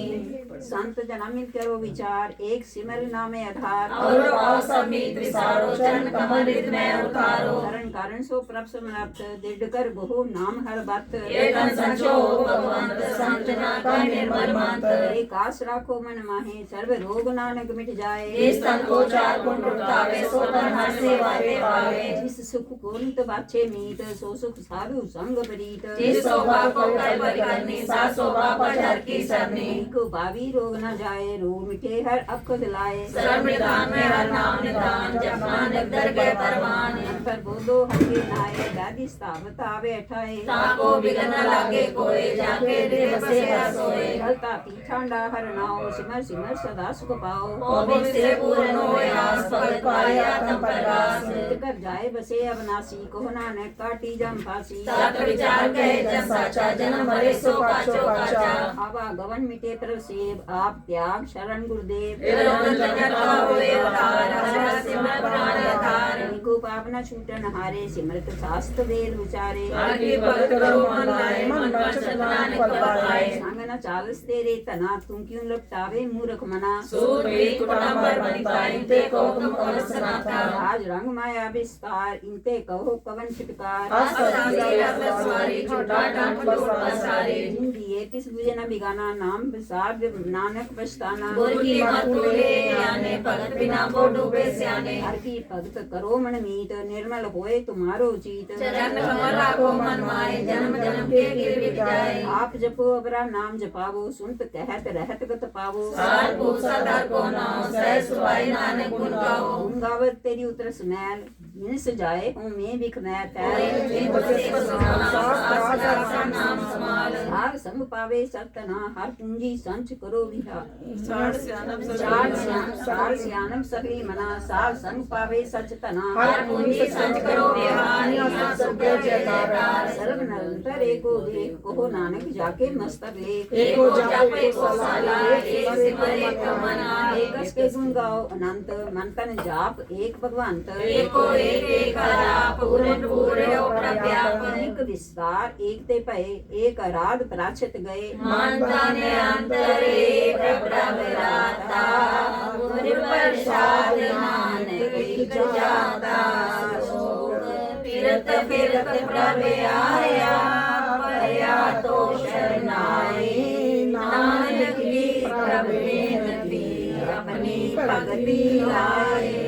संत जनामित करो विचार एक सिमर नामे आधार और भाव समीत विसारो चरण कमल हृदय में उतारो शरण कारण सो प्रभ समर्थ दृढ़ कर बहु नाम हर बात एक संचो भगवंत संजना का निर्मल मंत्र एक आस राखो मन माहे सर्व रोग नानक मिट जाए इस तन को चार गुण उठावे सो तन हर सेवा दे पावे जिस सुख को नित बाछे मीत सो सुख साधु संग प्रीत जिस शोभा को कर बलिकरनी सा शोभा पठर की सरनी को भावी रोग न जाए रोग मिटे हर अबखद लाए सर्व निदान में हर नाम निदान जप नानक दरगह परवान पर बोलो हके नाये दादी स्थावत आवे अठाए ताको बिगन न लागे कोई जाके हृदय बसे सोए हलता पीछांडा हर नाओ सिमर सिमर सदा सुख पाओ कोविद से पूर्ण होए आस भगत पाया तम परगास नित कर जाए बसे अवनासी को नानक काटी जम फांसी सात विचार कहे जब साचा जन्म मरे सो पाचो पाचा आवा गवन मिटे प्रभ सेव आप त्याग शरण गुरुदेव को पाप न छूटन हारे सिमरत शास्त्र वेद विचारे संग न चालस तेरे तना तुम क्यों लपटावे मूर्ख मना आज रंग माया विस्तार इनते कहो कवन छिटकार जिंदगी तिस बुझे न बिगाना नाम विसार नानक पछताना हर की भगत करो मन मीत निर्मल होए तुम्हारो चीत आप जपो अबरा नाम जपावो सुनत कहत रहत गत पावो गावत तेरी उतर सुमैल मिनस जाए हूँ मैं बिख मैं भाग संग पावे सतना हर पूंजी संच करो विहार चार सियानम सगली मना साल संग पावे सच तना हर पूंजी संच करो विहार सर्व निरंतर एको देख कहो नानक जाके मस्तक लेख एको जापे को साला एक सिमर एक मना एकस के गुण गाओ अनंत मन तन जाप एक भगवंत एको एक जाप पूर्ण पूरे प्रव्यापन एक विस्तार एक ते भय एक आराध प्राचित गए मानता ने अंतर एक प्रभराता गुरु प्रसाद नानक जाता फिरत फिरत प्रभ आया पया तो शरणाई नानक की प्रभ बेनती अपनी भगति लाए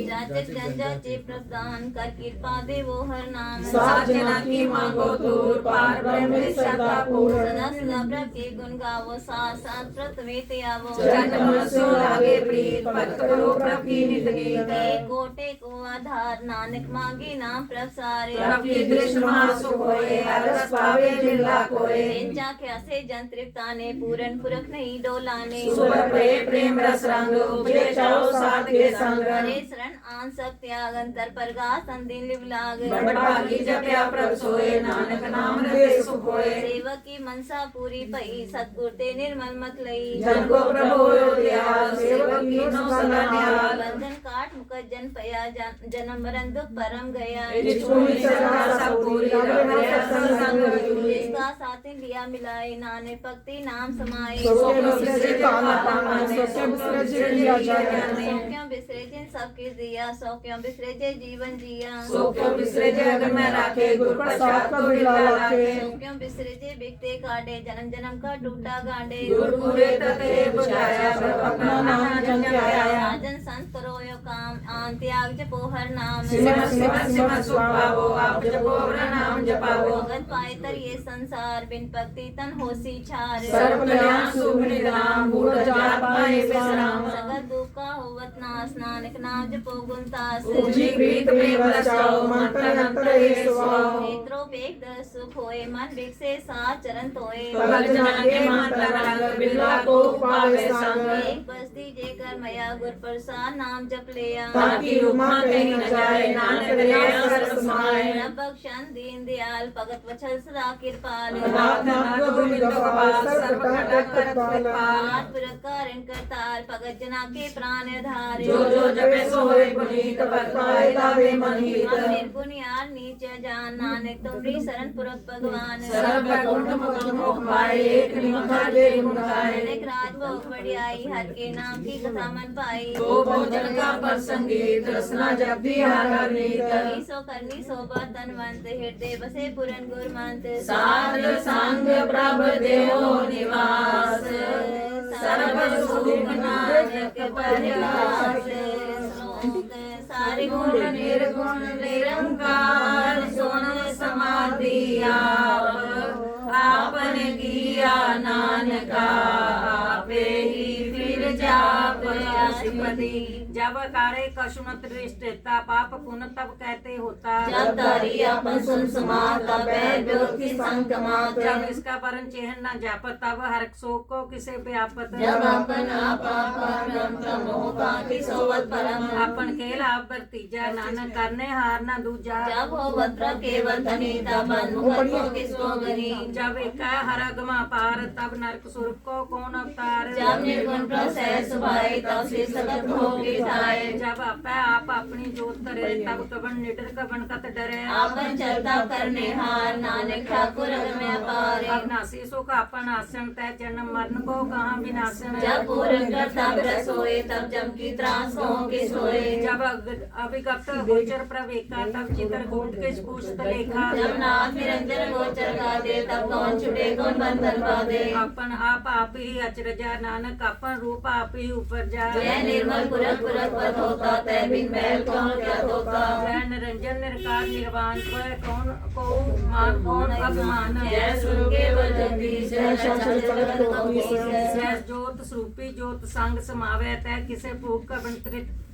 जाचक जाचे प्रदान कर कृपा देवो हर नाम साजना की मांगो दूर पार ब्रह्म सदा पूर्ण सदा सदा प्रभ के गुण गावो साथ साथ प्रतवेत आवो जन मन सो लागे प्रीत भक्त करो प्रभ की नित गीत कोटे को आधार नानक मांगे नाम प्रसारे प्रभ की दृष्टि महासुख होए हरस पावे जिल्ला कोए जा क्या से जन तृप्ता ने पूरन पुरख नहीं डोलाने सुबर प्रेम रस रंग उपजे चाओ साथ के संग हरे शरण आन सब त्याग अंतर परगा संदिन लिव लाग बड़भागी जप्या प्रभ सोए नानक नाम हृदय सुख होए सेवक की मनसा पूरी पई सतगुर ते निर्मल मत लई जन को प्रभु होयो दयाल सेवक की नो सदा न्याल बंधन काट मुकत जन पया जन्म मरण दुख परम गया निचुनी सदा सब पूरी रघुनाथ सत्संग जिसका साथी लिया मिलाए नाने भक्ति नाम समाए सो बिसरे काला पावन सो बिसरे लिया जाने सो क्यों बिसरे जिन सबके दिया सो क्यों बिसरे जे जीवन जिया सो क्यों बिसरे जे अगर मैं राखे गुरु प्रसाद का बिरला लाखे सो क्यों बिसरे जे बिकते काटे जन्म जन्म का टूटा गांडे गुरु पूरे तते बुझाया सब अपना नाम जन आया साजन संत करो यो काम आन त्याग जपो हर नाम सिमर सिमर सिमर सुपावो आप जपो अपना नाम जपावो भगत पाए तर ये संसार बिन भक्ति तन होसी छार सर्व कल्याण शुभ निदान बूढ़ जात पाए विश्राम सगल दुख का होवत नाश नानक नाम जपो गुणतास जी प्रीत में बचाओ मन तन अंतर हे सुवाओ नेत्रों बेग दस सुख होए मन बेग से साथ चरण तोए भगत जन के मन तरंग बिरला को पावे संग एक बस दीजे कर मया गुर प्रसाद नाम जप लिया ताकि रुमा कहीं न जाए नानक दया सरस समाए रब बख्शन दीन दयाल भगत वचल सदा कृपाल नाथ गुरु गोपाल सर्व घटक कृपाल आठ पुरकार करताल भगत जना के प्राण धारे जो जपे सो होए पुनीत भक्त पाए लावे मन हित निर्गुण यार नीच जान नानक तुमरी शरण पुरख भगवान सर्व गुण मुख पाए एक निमखा जे गुण गाए अनेक राज भोग बढ़ियाई हर के नाम की कथा मन पाई तो भोजन का प्रसंगीत रसना जप दी हर नीत सो करनी सोबा तनवंत हृदय बसे पुरन गुरमंत साध संग प्रभ देहो निवास सर्व सुख नानक परिलास सारे गुण निर्गुण निरंकार सोन समाधि आपन किया नानका आपे ही फिर जाप अधिपति जब कारे कशुनत दृष्टता पाप पुण्य तब कहते होता जब तारी अपन सुन समाता बैठ की संग कमाता जब इसका वरण चेहन न जापत तब हर शोक को किसे व्यापत जब अपन आप सोवत परम अपन खेल आप वर्तीजा नानक करने हार न दूजा जब हो वत्र केवल धनी तब मनमुख को किसको गनी जब एक हर अगमा पार तब नरक स्वरूप को कौन अवतार जब निर्गुण प्रसय सुभाए तब से सतत हो गिराए जब आप अपनी जोत करे तब कबन निडर कबन कत डरे आपन चलता करने हार नानक ठाकुर में पारे अविनाशी सुख अपन आसन तय जन्म मरण को कहाँ विनाशन जब पूर्ण करता सोए तब जम की त्रास हो के सोए जब अभिगत गोचर प्रवेका तब चित्रकूट के स्पुष्ट लेखा जब नाथ निरंजन गोचर गा दे तब कौन छुटे कौन बंधन बांधे अपन आप ही अचरजा नानक अपन रूप आप ही ऊपर जा जय निर्मल पुरख पुरख पद होता तय बिन मैल कौन क्या होता जय निरंजन निरकार निर्वाण पर कौन को मान कौन अभिमान जय सुन केवल जगदीश जय शाश्वत जगत को जय ज्योत स्वरूपी ज्योत संग समावे तय किसे भूख कबन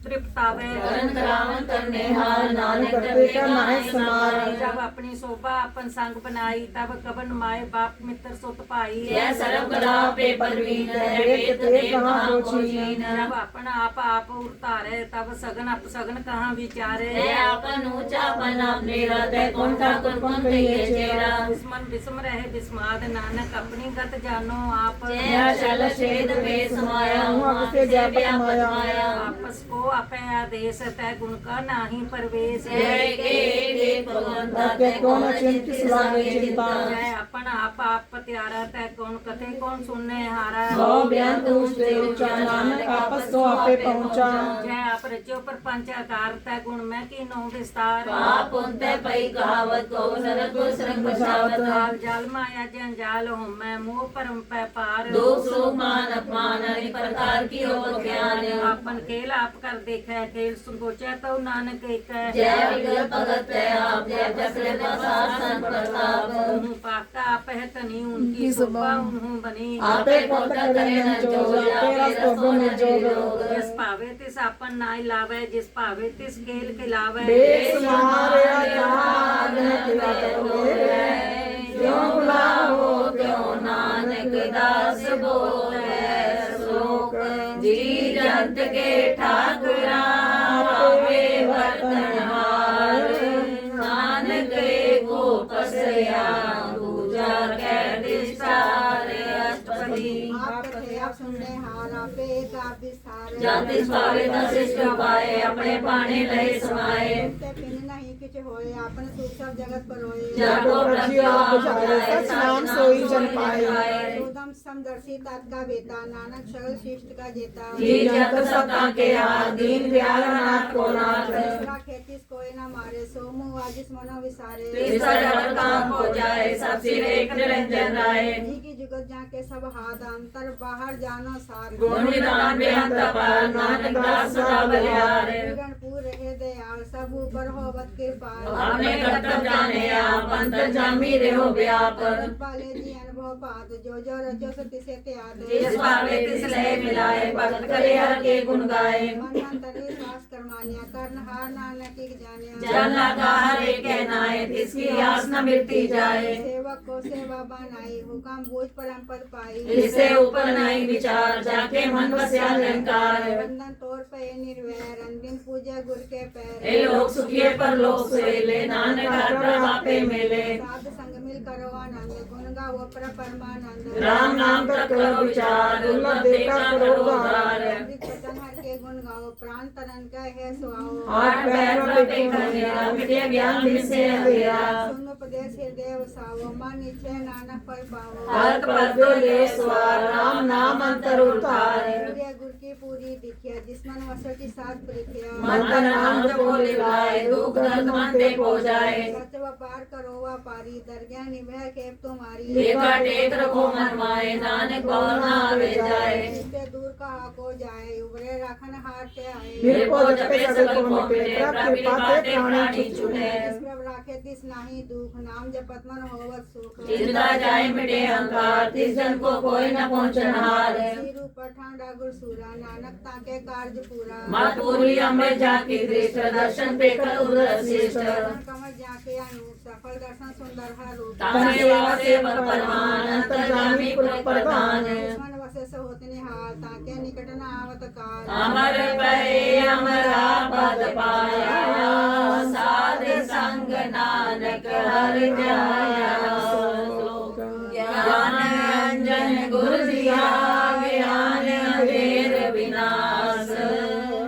तृप्तावे करण करावन करने हार नानक बेटा नाय समार जब अपनी शोभा अपन संग बनाई तब कबन माए बाप मित्र सुत पाई जय सर्व कला पे परवीन जय ते कहाँ खोजीन जब अपन आप उतारे तब सगन अप सगन कहाँ विचारे जय आपन ऊंचा अपन अपने हृदय कौन ठाकुर कौन कहिए चेहरा दुश्मन विस्म रहे विस्माद नानक अपनी गत जानो आप जय चल छेद में समाया हुआ से जय माया आपस को अपे आदेश तय गुण का नाही परवेश जय के भगवंता ते कौन चिंत लागे चिंता जय अपन आप पत्यारा तय कौन कथे कौन सुनने हारा सो बयान तुझसे ऊंचा नानक आपस को आपे पहुंचा जय आप रचो पर पंच आकार तय गुण में की नो विस्तार आप उनते पई कहावत को नरक को सरक बचावत हाल जाल माया जंजाल हूँ मैं मोह परम पै पार दुख सुख मान अपमान अनेक प्रकार की हो ज्ञान अपन खेल आप कर देखै खेल संकोचा तो नानक एक जय विगत भगत है आप जय जसरे प्रसाद सन प्रताप हूँ पाका आप है तनी उनकी शोभा हूँ बनी आपे कोट करे न जो तेरा सोगो न जोग जिस पावे तिस अपन नाई लावे जिस पावे तिस खेल खिलावे बेसुमारे आजाद तेरा तोरे क्यों बुलाओ क्यों नानक दास बोले श्लोक जी जंत के ठाकुरा पावे वर्तनहार नानक को पसया पूजा के दिशारे अष्टपदी आप सुनने हार आपे एक आप विस्तार जाति स्वावे दशिष्ट पाए अपने पाने लय समाए ते पिन नहीं किछ होए आपन सुख सब जगत पर होए जागो सच नाम सोई जन पाए उदम समदर्शी तात का बेटा नानक सगल शिष्ट का जेता जी जग सबका के हार दीन दयाल नाथ को नाथ तीसरा खेतीस कोई न मारे सोमु आजिस मनो विसारे तीसरा जगत काम हो जाए सब सिर एक निरंजन राय जी की जुगत जाके सब हाथ अंतर बाहर जानो सार गुण निदान बेअंत अपार नानक दास सदा बलिहार गणपुर रहे दयाल सब ऊपर होवत कृपाल अपने कर्तव्य जाने आप अंतर जामी रहो व्याप पाले जी अनुभव पात जो जो रचो सति से त्याग जिस पावे तिस लय मिलाए भक्त करे हर के गुण गाए मन अंतरे सास कर्मानिया कर्ण हार नानक की जानिया जन लगा हर एक कहनाए तिसकी आस न मिटती जाए सेवक को सेवा बनाई हुक्म बूझ परम पद पाई इससे ऊपर नहीं विचार जाके मन बस्या अलंकार बंधन तोड़ पे निर्वैर अंतिम पूजा गुर के पैर ए लोग सुखिए पर लोग सुहेले नानक हर प्रभापे मेले साध संग मिल करो आनंद गुण गाओ परमानंद राम नाम तक करो विचार दुर्लभ देखा करो उद्धार अमृत वचन हर के गुण गाओ प्राण तरन का है सुहाओ आठ पैरों पे खंडेरा मिटे ज्ञान दिन से अंधेरा सुन उपदेश हृदय वसाओ मन इच्छे नानक फल पाओ हर पद जो ले स्वार राम नाम अंतर उतार सूर्य गुर की पूरी दिखिया जिसमन वसो की साथ प्रीतिया मन का नाम जब बोले लाए दुख दर्द मन ते हो जाए सत्य व्यापार करो व्यापारी दरगाह निभय के तुम्हारी देखा टेक रखो मन माए नानक बहु ना आवे जाए इससे दूर कहा को जाए उबरे राखन हार से आए फिर को जपे सकल को मिटे प्रभ कृपा ते प्राणी छूटे प्रभ राखे राखे तिस नाही दुख नाम जपत मन होवत सुख चिंता जाए मिटे अहंकार तिस जन को कोई न पहुँचनहार सिर ऊपर ठांडा गुरसुरा नानक ताके कार्य पूरा मात पूरी अमृत जाकी दृष्ट दर्शन पे कर उदर श्रेष्ठ कमल जाके अनूप सफल दर्शन सुंदर हर रूप ताने सेवा सेवक परमान अंतर्गामी पुर प्रधान मन वसे सो होते निहाल ताके निकट न आवत काल अमर पए अमरा पद पाया साध संग नानक हर जाया ज्ञान अंजन गुर दिया ज्ञान अंधेर विनाश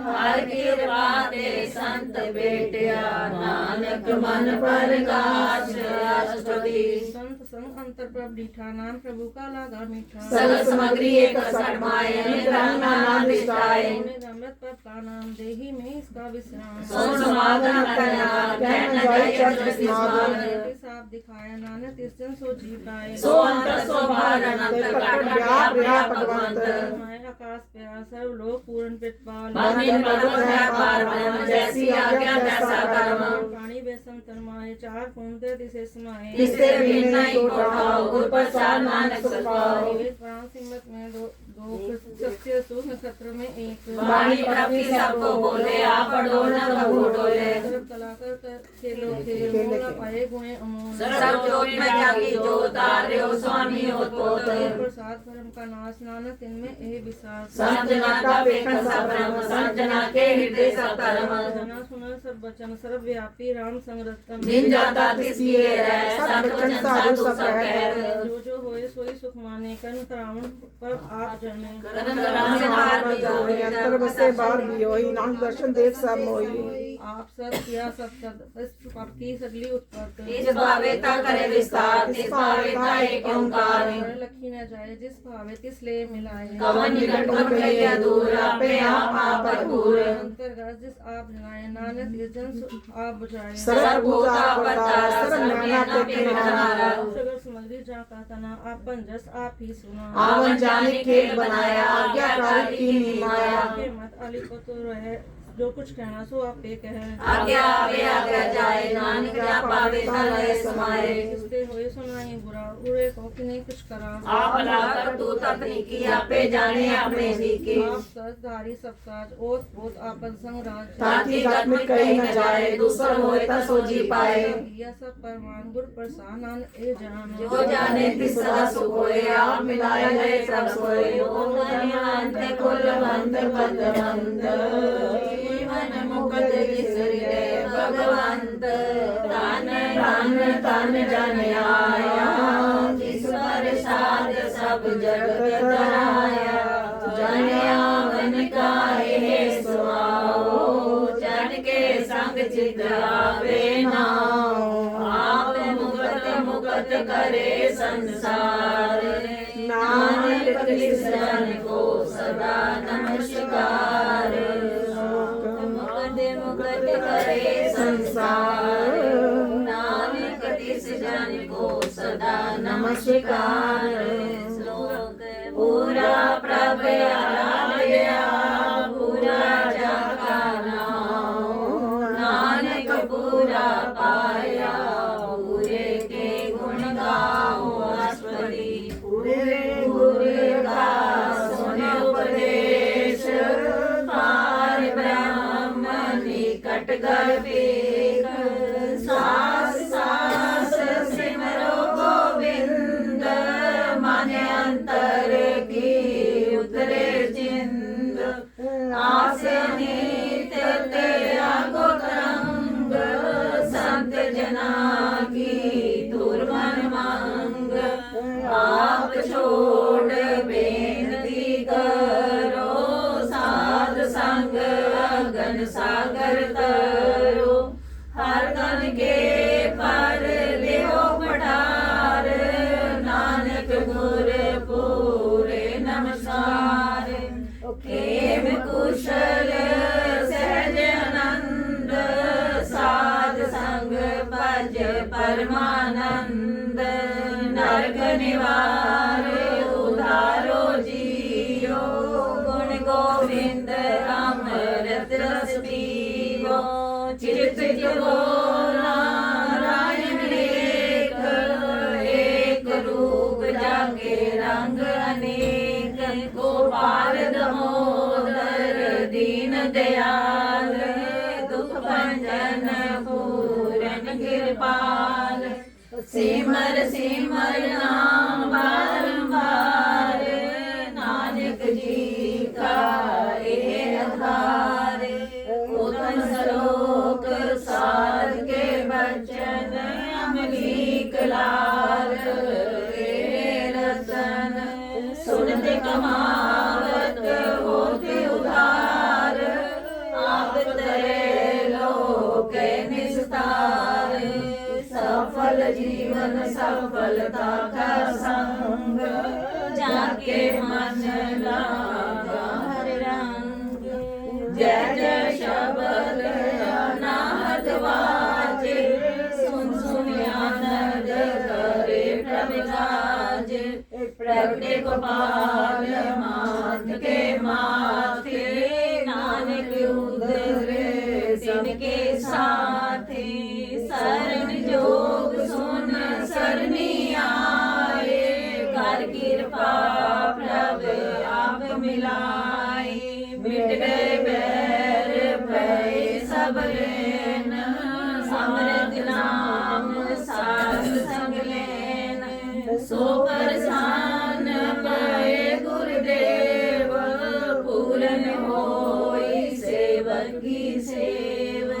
हर कृपा ते संत बेटिया नानक मन प्रकाश अष्टपदी संत संग अंतर प्रभ दीठा नाम प्रभु का लागा मीठा सगल सामग्री एक सरमाए निरंग नाम निष्ठाए अमृत पद का नाम देही में इसका विश्राम सोन समागम करना कहन जाय चक्र समागम साफ दिखाया नानक तिस जन सो जी पाए सो अंतर सो बाहर अनंत कट व्याप भगवंत माया आकाश प्यार सर्व लोक पूर्ण पितपाल बंदिन पदों है पार ब्रह्म जैसी आज्ञा तैसा कर्म पानी बेसन तन्माए चार कुंते तिसे समाए इससे भी नहीं उठाओ गुर प्रसाद नानक सुखाओ प्राण सिमत में दो सत्य सुख नक्षत्र में एक वाणी प्रभु सबको बोले आप पढ़ो न कबू डोले सर्व कलाकर खेलो खेल मोला पाए गुणे अमोल सब जोत में जागी जो तारे हो स्वामी हो तोत प्रसाद धर्म का नाश नानक इनमें ए विसास संजना का पेखन सब ब्रह्म संजना के हृदय सब धर्म जना सुनर सब वचन सर्वव्यापी राम संरतन जिन जाता किसी रह सब वचन साधु सब कह जो होए सोई सुख माने कर्ण करावण पर आप जने करण राम से बाहर भी होई अंतर बसे बाहर भी होई नाम दर्शन देख सब मोई आप सब किया सब सद इस की सगली उत्पत्ति इस भावेता करे विस्तार इस भावेता एक ओंकार लखी न जाए जिस भावे तिस ले मिलाए कवन निकट कब गया दूर आपे आप भरपूर अंतर्गत जिस आप जनाए नानक इस जन आप बुझाए सर्वभूता अवतार सर्व नाना पे किनारा सगर समझी जा का तना आपन जस आप ही सुना आवन जाने खेल बनाया आज्ञाकारी की निमाया के मत अली को तो रहे जो कुछ कहना सो आप पे कहे आज्ञा आवे आज्ञा जाए नानक जा पावे न लय समाए इससे होए सुनाई बुरा उड़े को कि नहीं कुछ करा आप लाकर तू तकनी की आपे जाने अपने जी की आप सजधारी सब साज ओत ओत आपन संग राज ताकि गत में कहीं न जाए दूसर होए ता सो जी पाए यह सब परमान गुर प्रसाद नानक ए जान जो जाने तिस सदा सुख होए आप मिलाए गए सब सोए ओम धन्यवंत कुलवंत पदवंत जीवन मुकुट जिसरे भगवंत तन तन तन जन आया जिस प्रसाद सब जगत तराया जन आवन काहे सुआओ जन के संग चित आवे नाओ आप मुकुट मुकुट करे संसार नानक तिस जन को सदा नमस्कार मुकुट करे संसार नानक तिस जन को सदा नमस्कार श्लोक पूरा प्रभ आराध्या पूरा जाका नाम नानक पूरा पाया पूरे के गुण गाओ अष्टपदी पूरे गुरु का सुन उपदेश पार ब्रह्म निकट गर्भेक सास सास सिमरो गोविंद मन अंतर की उतरे जिंद आस नित्य तेरा गोत्रंग संत जना की दुर्मन मांग आप छोड़ बेनती करो साध संग अगन सागर तरो हर तन के पर लियो पठार नानक गुर पूरे नमस्कार खेम कुशल सहज आनंद साध संग भज परमानंद नरक निवार उधारो जियो गुण गोविंद अमृत रस पियो चित चित बोला गोपाल दामोदर दीन दयाल दुख भंजन पूरन कृपाल सिमर सिमर नाम बारंबार नानक जी का ये आधार उत्तम श्लोक साध के बचन अमलीक लाल रतन सुनते कमावत होते उधार आप तरे लोक निस्तार सफल जीवन सफलता का संग जाके मन लागा हर रंग जय जय शब्द अनाहत वाजे सुन सुन आनंद करे प्रभु गाजे प्रगटे गोपाल माथ के माथे नानक उदरे तिनके साथे शरण जोग सुन सरनी आए कर कृपा प्रभु आप मिलाए मिट गए बैर भय सब लेन समृत नाम साध संग लेन सो प्रसन्न पाए गुरुदेव पूरन होई सेवक की सेव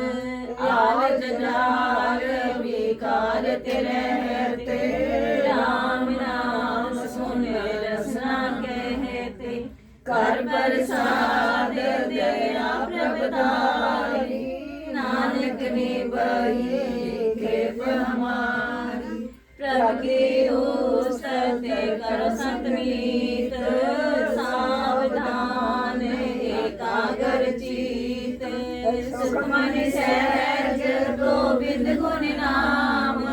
आल जलाल विकारते रहते राम नाम सुन रसना कहते कर प्रसाद दया प्रभुतारी नानक ने बही खेप हमारी प्रभु की सत्य करो संतमीत सावधान एकाग्र चित सुखमन सहज गोविंद गुण नाम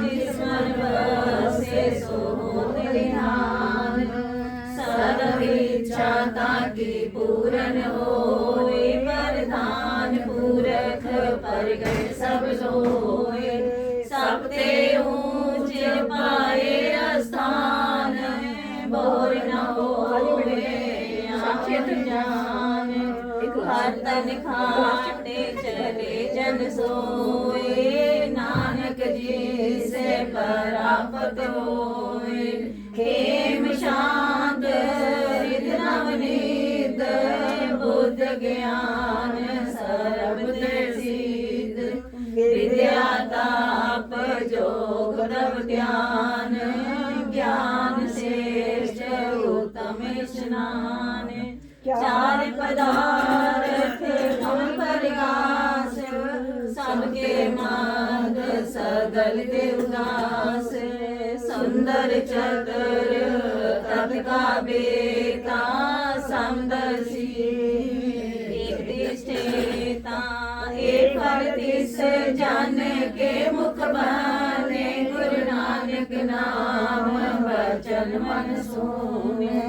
जिस मन बसे सो होते ध्यान सर्व इच्छा ताकि पूरन होए वरदान पूरख प्रगट सब सोए सब ते ऊंच पाए स्थान बोर न होए आखिर जान हर तन खाटे चले जन सोए नानक जी से प्राप्त होए खेम शांत हृद नवनीत बुद्ध ज्ञान सर्व सिद्ध विद्या ताप योग तप ध्यान ज्ञान श्रेष्ठ उत्तम स्नान चार पदार्थ कम परिहास सबके मार्ग सगल के उदास सुंदर चतुर तप का बेता समदर्शी एक दिष्टेता एक फलतिस जन के मुख बने गुरु नानक नाम वचन मन सुने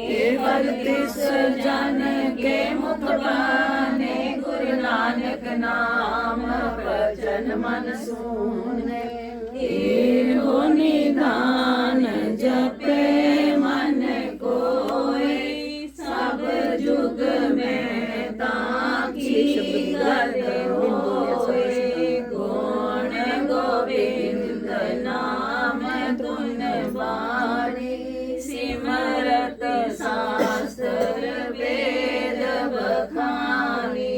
एक फलतिस जन के मुख बने गुरु नानक नाम वचन मन सुने हो निधान जपे मन कोई सब जुग में ताकी गद होए गुण गोविंद नाम तुन बाणी सिमरत शास्त्र वेद बखानी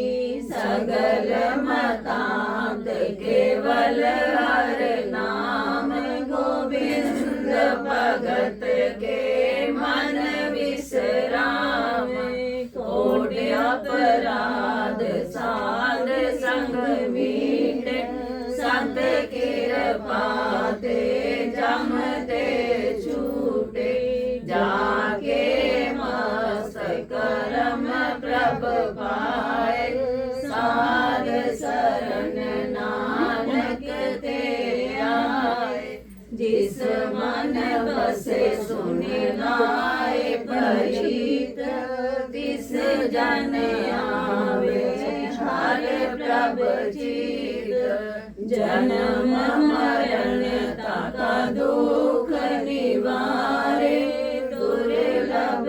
सगल मतांत केवल हर नाम गोविंद भगत के मन विश्राम कोट अपराध साध संग मीट संत कृपा ते जमते छूटे जाके मस्त करम प्रभ पाए साध शरण नानक ते आए जिस मन बसे सुने लाए परीत तिस जन आवे हर प्रभ चित जन्म मरण ताका दुख निवारे दुर्लभ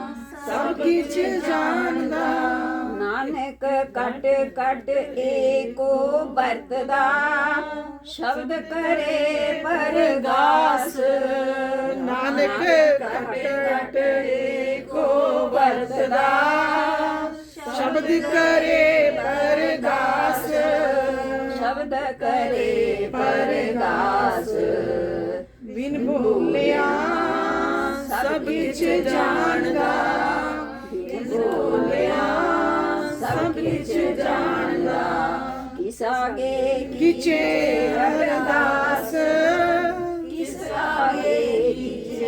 किछ जानदा नानक कट कट एको बरतदा शब्द करे परगास नानक कट कट एको बरतदा शब्द करे परगास शब्द करे परगास बिन बोलिया सब किछ जानदा बिन बोलिया सब किछ जानदा किस आगे किचे अरदास किस आगे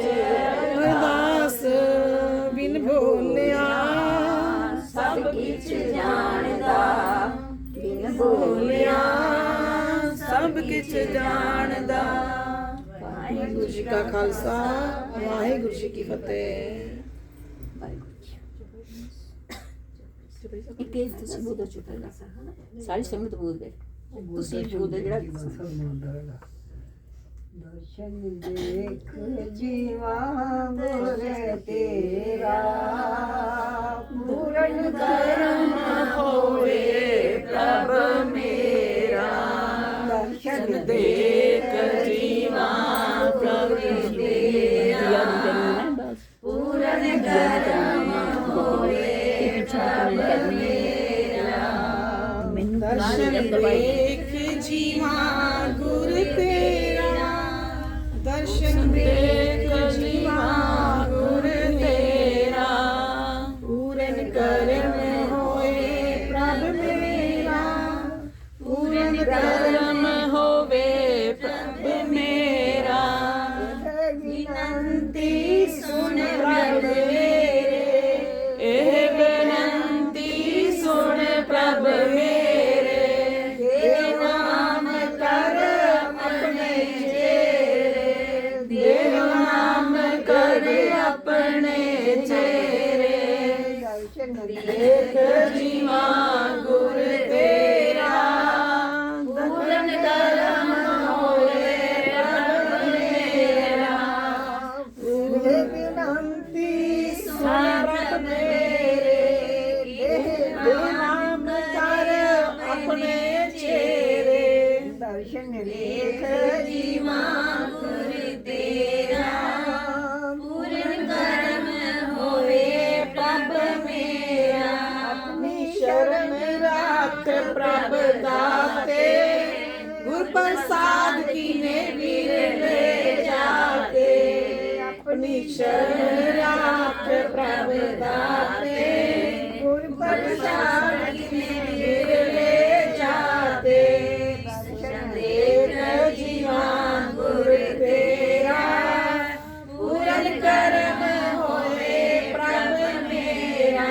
अरदास बिन बोलिया सब किछ जानदा बिन बोलिया सब किछ जानदा वाहिगुरू जी का खालसा वाहिगुरू जी की फतेह ਇੱਕ ਇਹ ਤੁਸੀਂ ਬੋਲੋ ਚੁੱਪ ਸਾਰੀ ਸੰਗਤ ਬੋਲਦੇ ਤੁਸੀਂ ਬੋਲਦੇ ਜਿਹੜਾ दर्शन देख जीवा गुर तेरा पूरन कर्म होए प्रभ मेरा दर्शन देख जीवा प्रभ तेरा पूरन कर्म होए प्रभ मेरा दर्शन देख जीवा गुर तेरा दर्शन देख जीवा गुर तेरा पूरन कर्म होए प्रभ मेरा पूरन कर्म होवे प्रभ मेरा विनंती सुन प्रभ मेरे एह विनंती सुन प्रभ मेरे देव नाम कर अपने चेरे देव नाम कर अपने चेरे दर्शन देख जीवा गुर तेरा पूरन कर्म होए प्रभ मेरा विनंती सुन प्रभ मेरे देव नाम कर अपने चेरे दर्शन देख जीवा गुर तेरा पूरन कर्म होए प्रभ मेरा अपनी शरण राख प्रभ दाते गुर प्रसाद कीने विरले जाते अपनी शरण राख प्रभ दाते गुर प्रसाद कीने विरले जाते देख जीवा गुर तेरा पूरन कर्म होए प्रभ मेरा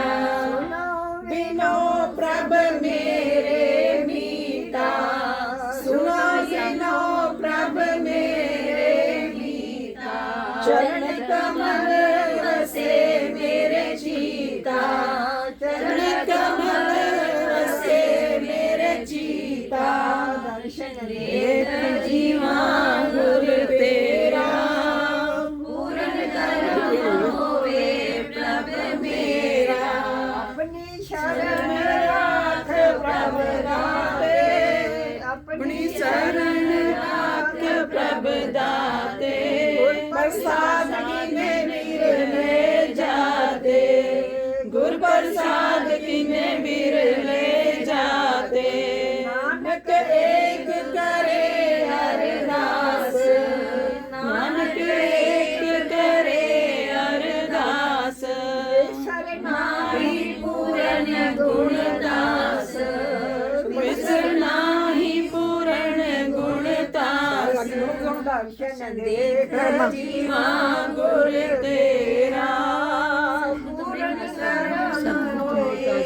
बिनो प्रभ मेरे मीता सुनो बिनो प्रभ मेरे मीता चरण कमल रसे मेरे चीता चरण कमल रसे मेरे चीता दर्शन देख जीवा गुर तेरा पूरन कर्म होए प्रभ मेरा अपनी शरण राख प्रभ दाते अपनी शरण राख प्रभ दाते प्रसाद कीने विरले जाते गुर प्रसाद कीने विरले जाते नानक एक करे अरदास नानक एक करे अरदास शरणाई पूरन गुणदास विसरनाही पूरन गुणदास दर्शन देख जीवा गुर तेरा पूरन कर्म होए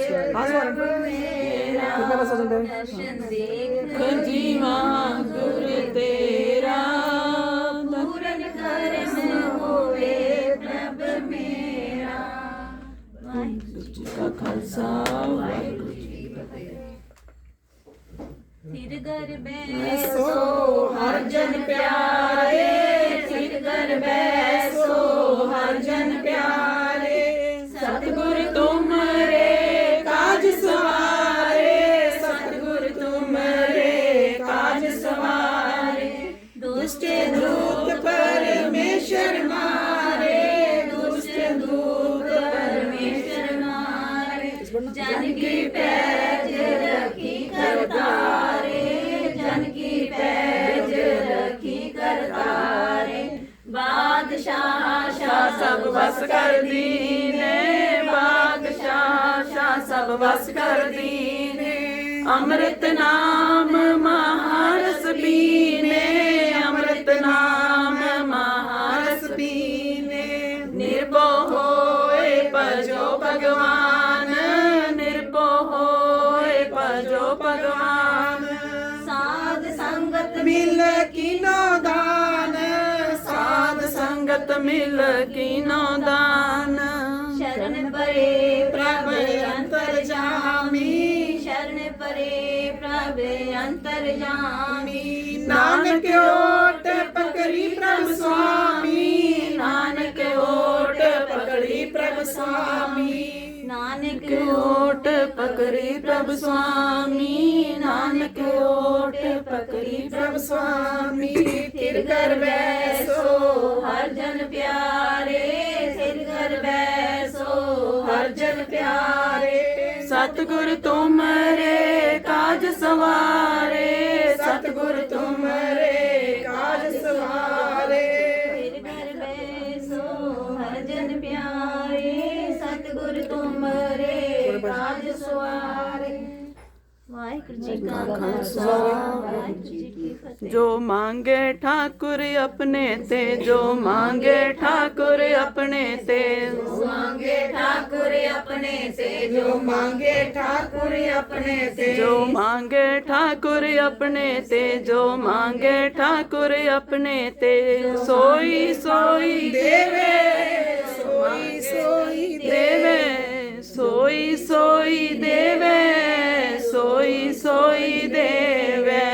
प्रभ मेरा दर्शन देख जीवा गुर तेरा पूरन कर्म होए प्रभ मेरा वाहिगुरू जी का खालसा वाहिगुरू जी की फतेह फिर घर बैसो हर जन प्यारे फिर घर बैसो हर जन प्यारे सतगुर ਵਸ ਕਰਦੀ ਨੇ ਬਾਦਸ਼ਾਹ ਸ਼ਾਹ ਸਭ ਵਸ ਕਰਦੀ ਨੇ ਅੰਮ੍ਰਿਤ ਨਾਮ ਮਹਾਰਸ ਪੀਨੇ ਅੰਮ੍ਰਿਤ ਨਾਮ ਮਹਾਰਸ ਪੀਨੇ ਨਿਰਭਉ ਹੋਏ ਭਜੋ ਭਗਵਾਨ ਨਿਰਭਉ ਹੋਏ ਭਜੋ ਭਗਵਾਨ ਸਾਧ ਸੰਗਤ ਮਿਲ ਕੀਨੋ ਦਾਨ ਸਾਧ ਸੰਗਤ ਮਿਲ ਕੀਨੋ ਦਾਨ ਸ਼ਰਨ ਪਰੇ ਪ੍ਰਭ ਅੰਤਰਜਾਮੀ ਸ਼ਰਨ ਪਰੇ ਪ੍ਰਭ ਅੰਤਰਜਾਮੀ ਨਾਨਕ ਓਟ ਪਕੜੀ ਪ੍ਰਭ ਸੁਆਮੀ ਨਾਨਕ ਓਟ ਪਕੜੀ ਪ੍ਰਭ ਸੁਆਮੀ ਨਾਨਕ ਓਟ ਪਕੜੀ ਪ੍ਰਭ ਸੁਆਮੀ ਨਾਨਕ ਓਟ ਪਕੜੀ ਪ੍ਰਭ ਸੁਆਮੀ ਥਿਰ ਕਰ ਬੈਸੋ ਹਰ ਜਨ ਪਿਆਰੇ ਸਿਰ ਕਰ ਬੈਸੋ ਹਰ ਜਨ ਪਿਆਰੇ ਸਤਿਗੁਰ ਤੁਮਰੇ ਕਾਜ ਸਵਾਰੇ ਸਤਿਗੁਰ ਤੁਮਰੇ ਕਾਜ ਸਵਾਰੇ ਸਿਰ ਕਰ ਬੈਸੋ ਹਰ ਜਨ ਪਿਆਰੇ ਸਤਿਗੁਰ ਤੁਮਰੇ ਕਾਜ ਸਵਾਰੇ ਵਾਹਿਗੁਰੂ ਜੀ ਕਾ ਖਾਲਸਾ ਵਾਹਿਗੁਰੂ ਜੀ ਕੀ ਫਤਿਹ ਜੋ ਮਾਂਗੇ ਠਾकुर अपने ते जो मांगे ठाकुर अपने ते मांगे ठाकुर अपने से जो मांगे ठाकुर अपने ते जो मांगे ठाकुर अपने ते जो मांगे ठाकुर अपने ते सोई सोई देवे सोई सोई देवे सोई सोई देवे सोई सोई देवे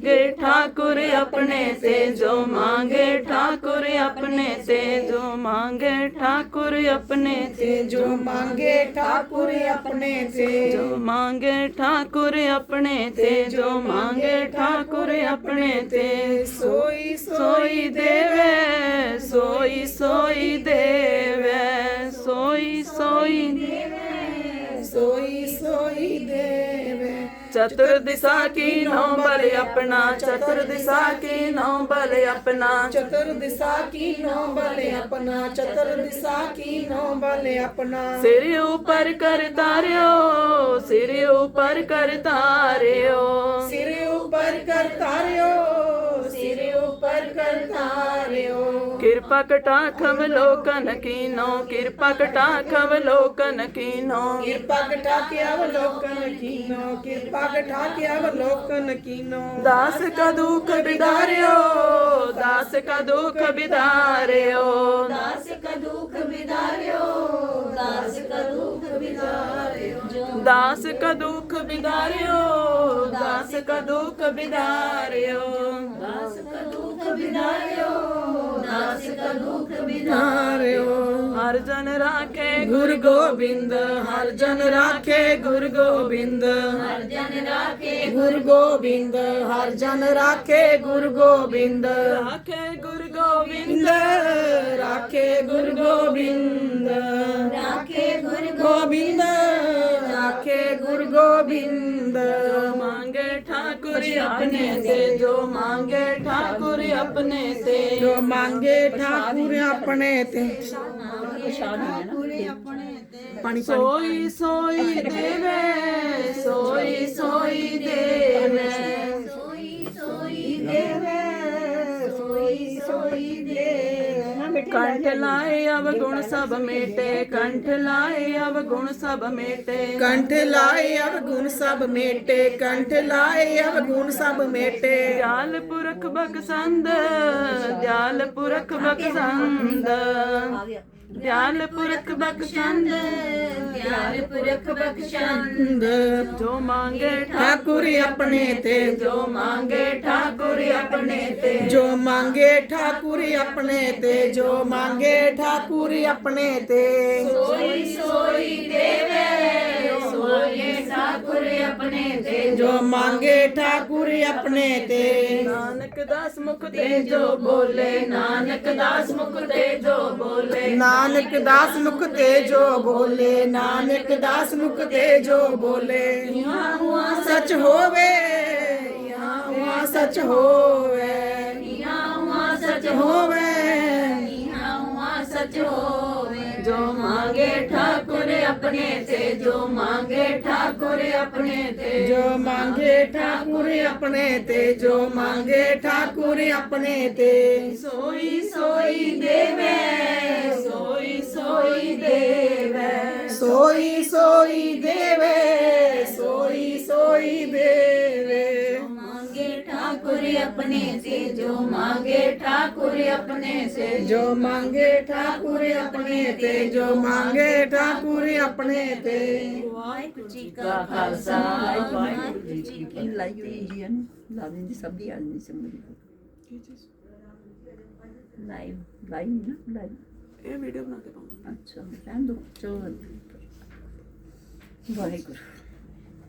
गे ठाकुर अपने से जो मांगे ठाकुर अपने से जो मांगे ठाकुर अपने से जो मांगे ठाकुर अपने से जो मांगे ठाकुर अपने से जो मांगे ठाकुर अपने से सोई सोई देवे सोई सोई देवे सोई सोई देवे सोई सोई देवे चतुर दिशा की नौ बल अपना चतुर दिशा की नौ बल अपना चतुर दिशा की नौ बल अपना चतुर दिशा की नौ बल अपना सिर ऊपर कर तार्यो सिर ऊपर कर तार्यो सिर ऊपर कर तार्यो सिर ऊपर कर तार्यो कृपा कटाक्ष अवलोकन कीनो कृपा कटाक्ष अवलोकन कीनो कृपा कटाक्ष अवलोकन कीनो कृपा कटाक्ष अवलोकन कीनो दास का दुख बिदार्यो दास का दुख बिदार्यो दास का दुख बिदार्यो दास का दुख बिदार्यो दास का दुख बिदार्यो दास का दुख बिदार्यो दास का दुख बिदार्यो दास का दुख बिदार्यो हर जन राखे गुरु गोबिंद हर जन राखे गुरु गोबिंद हर जन राखे गुरु गोबिंद हर जन राखे गुरु गोबिंद राखे गुरु गोबिंद राखे गुरु गोबिंद राखे गुरु गोबिंद राखे गुरु गोबिंद जो मांगे ठाकुर अपने से जो मांगे ठाकुर अपने से जो मांगे ठाकुर अपने से पानी सोई सोई देवे सोई सोई देवे सोई सोई देवे सोई सोई देवे कंठ लाए अवगुण सब मेटे कंठ लाए अवगुण सब मेटे कंठ लाए अवगुण सब मेटे कंठ लाए अवगुण सब मेटे दयाल पुरख बख्शंद दयाल पुरख बख्शंद दयाल पुरख बख्शंद दयाल पुरख बख्शंद जो मांगे ठाकुर अपने ते जो मांगे ठाकुर अपने ते जो मांगे ठाकुर अपने ते जो मांगे ठाकुर अपने ते सोई सोई देवे सोई ठाकुर अपने ते जो मांगे ठाकुर अपने ते नानक दास मुख ते जो बोले नानक दास मुख ते जो बोले नानक दास मुख ते जो बोले नानक दास मुख ते जो बोले यहाँ हुआ सच होवे यहाँ हुआ सच होवे यहाँ हुआ सच होवे यहाँ हुआ सच हो अपने ते जो मांगे ठाकुर अपने ते जो मांगे ठाकुर अपने ते जो मांगे ठाकुर अपने ते सोई सोई देवे सोई सोई देवे सोई सोई देवे सोई सोई देवे मांगे ठाकुर अपने से जो मांगे ठाकुर अपने से जो मांगे ठाकुर अपने ते जो मांगे ठाकुर अपने ते वाहिगुरु जी का खालसा ਵਾਹਿਗੁਰੂ ਜੀ ਕੀ ਲਾਈ ਹੋਈ ਜੀ ਹਨ ਲਾਉਣ ਦੀ ਸਭ ਦੀ ਆਦਮੀ ਸੰਭਲੀ ਲਾਈਵ ਲਾਈਵ ਨਾ ਲਾਈਵ ਇਹ ਵੀਡੀਓ ਬਣਾ ਕੇ ਪਾਉਂਗਾ ਅੱਛਾ ਰਹਿਣ ਦੋ ਚਲੋ ਵਾਹਿਗੁਰੂ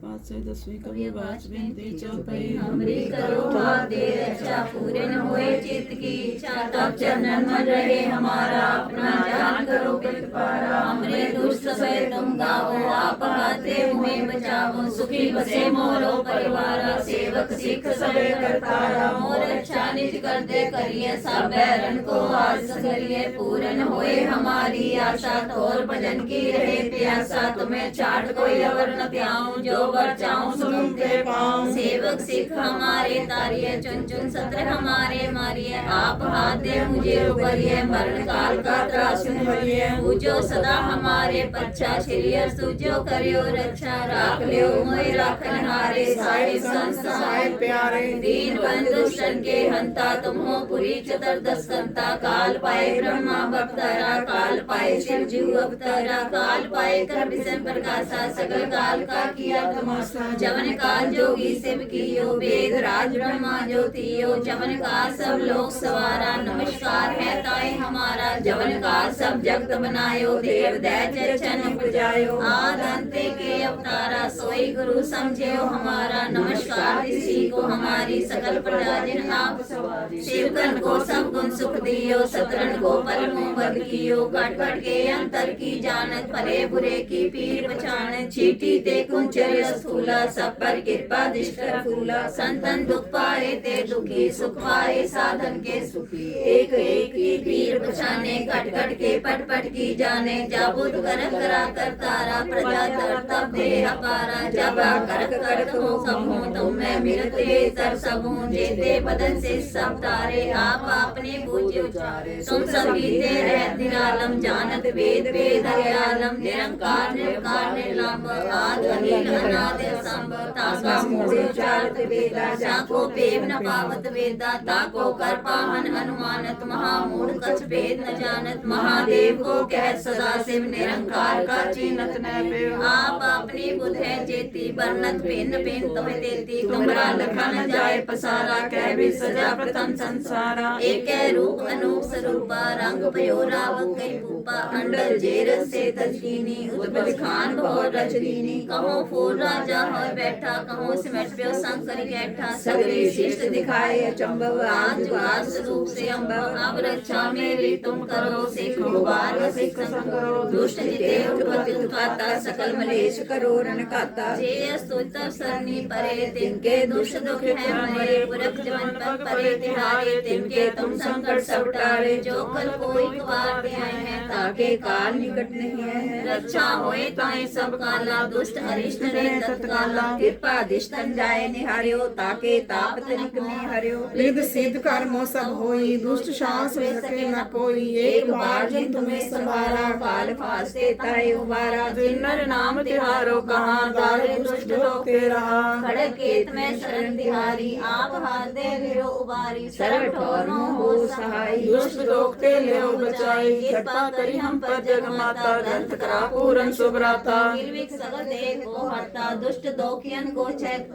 पाँच 10वीं कभी बात बिनती चौपाई हमरी करो दे अच्छा पूरे न होए चित्त की इच्छा तब चरणन में रहे हमारा अपना जान करो पारा हमरे दुष्ट से तुम गाओ आप हाथे मुहे बचाओ सुखी बसे मोरो परिवार सेवक सिख सबे करतारा मोर अच्छा निज कर दे करिए सब बैरन को आस करिए पूरन होए हमारी आशा तोर भजन की रहे प्यासा तुम्हें चाट कोई अवर न त्याऊं जो बचाऊं सुन के पाऊं सेवक सिख हमारे तारिये चुन चुन सत्र हमारे मारिये आप हाथ दे मुझे उबरिये मरण काल का त्रासुन भरिये पूजो सदा हमारे पच्छा श्री सुजो करियो रक्षा राख लियो मोहि राखन हारे सारे संसार प्यारे दीन बंधु शन के हंता तुम हो पुरी चतुर्दश कंता काल पाए ब्रह्मा अवतारा काल पाए शिव जीव अवतारा काल पाए कर विष्णु प्रकाशा सकल काल का किया तमाशा जवन काल जोगी सिव कियो वेद राज ब्रह्मा ज्योतियो जवन काल सब लोक सवारा नमस्कार है ताए हमारा जवन काल सब जगत बनायो देव दैत्य चन पुजायो आद अंते के अवतारा सोई गुरु समझियो हमारा नमस्कार किसी को हमारी सकल प्रजा जिन आप सवारी शिवकन को सब गुण सुख दियो सतरन को पल मुंह बद कियो कट कट के अंतर की जानत भले बुरे की पीर पछान चीटी ते कुंचर स्थूला सब पर कृपा दिष्कर फूला संतन दुख पाए ते दुखी सुख पाए साधन के सुखी एक एक की पीर पछाने कट कट के पट पट की जाने जाबुत करक करा कर तारा प्रजा तर तब दे अपारा जब करक करक हो सब हो तुम मैं मिलते तर सब हूँ जेते बदन से सब तारे आप अपने पूज्य उचारे तुम सभी ते रह निरालम जानत वेद वेद आलम निरंकार निर्कार निर्लंब आद अनिल अनादि असंभ ताका मूढ़ उचारत वेदा जाको पेव न पावत वेदा ताको कर पावन अनुमानत महामूढ़ कछ भेद न जानत महादेव को कह सदा शिव निरंकार का चीनत न पेव आप अपनी बुध है जेती वर्णत भिन्न भिन्न तुम्हें देती तुमरा लखा न जाए पसारा कह भी सजा प्रथम संसारा एक रूप अनूप स्वरूपा रंग भयो रावक कई भूपा अंडर जेरस से तजकीनी उद्बल खान बहुत रजदीनी कहो फूल राजा हो बैठा कहो सिमट प्यो शंकर बैठा सगरी शिष्ट दिखाए अचंभव आज रूप से अम्भव अब रक्षा मेरी तुम करो सिख बार सिख करो दुष्ट जिते उत्पत्ति उत्पाता सकल मलेश करो रण खाता जे स्तुत सरनी परे तिनके दुष्ट दुख है मरे पुरख जवन पर परे तिहारे तिनके तुम संकट सब टारे जो कल कोई कबार दे आए हैं ताके काल निकट नहीं है रक्षा होए ताए सब काला दुष्ट अरिष्ट रे तत्काला कृपा दिष्टन जाए निहारियो ताके ताप तनिक में हरियो रिद सिद्ध कर्मो सब होई दुष्ट शास हो सके न कोई एक बार जिन तुम्हें संभारा काल फास्ते ताए उबारा जिन्नर नाम तिहारो कहाँ दारे दुष्ट रोके रहा खड़ग केत में शरण तिहारी आप हाथ दे गिरो उबारी सर्व ठोर हो सहाय दुष्ट रोकते ले बचाई कृपा करी हम पर जग माता ग्रंथ करा पूरन सुभराता निर्विक सगल देह को हरता दुष्ट दोखियन को चैक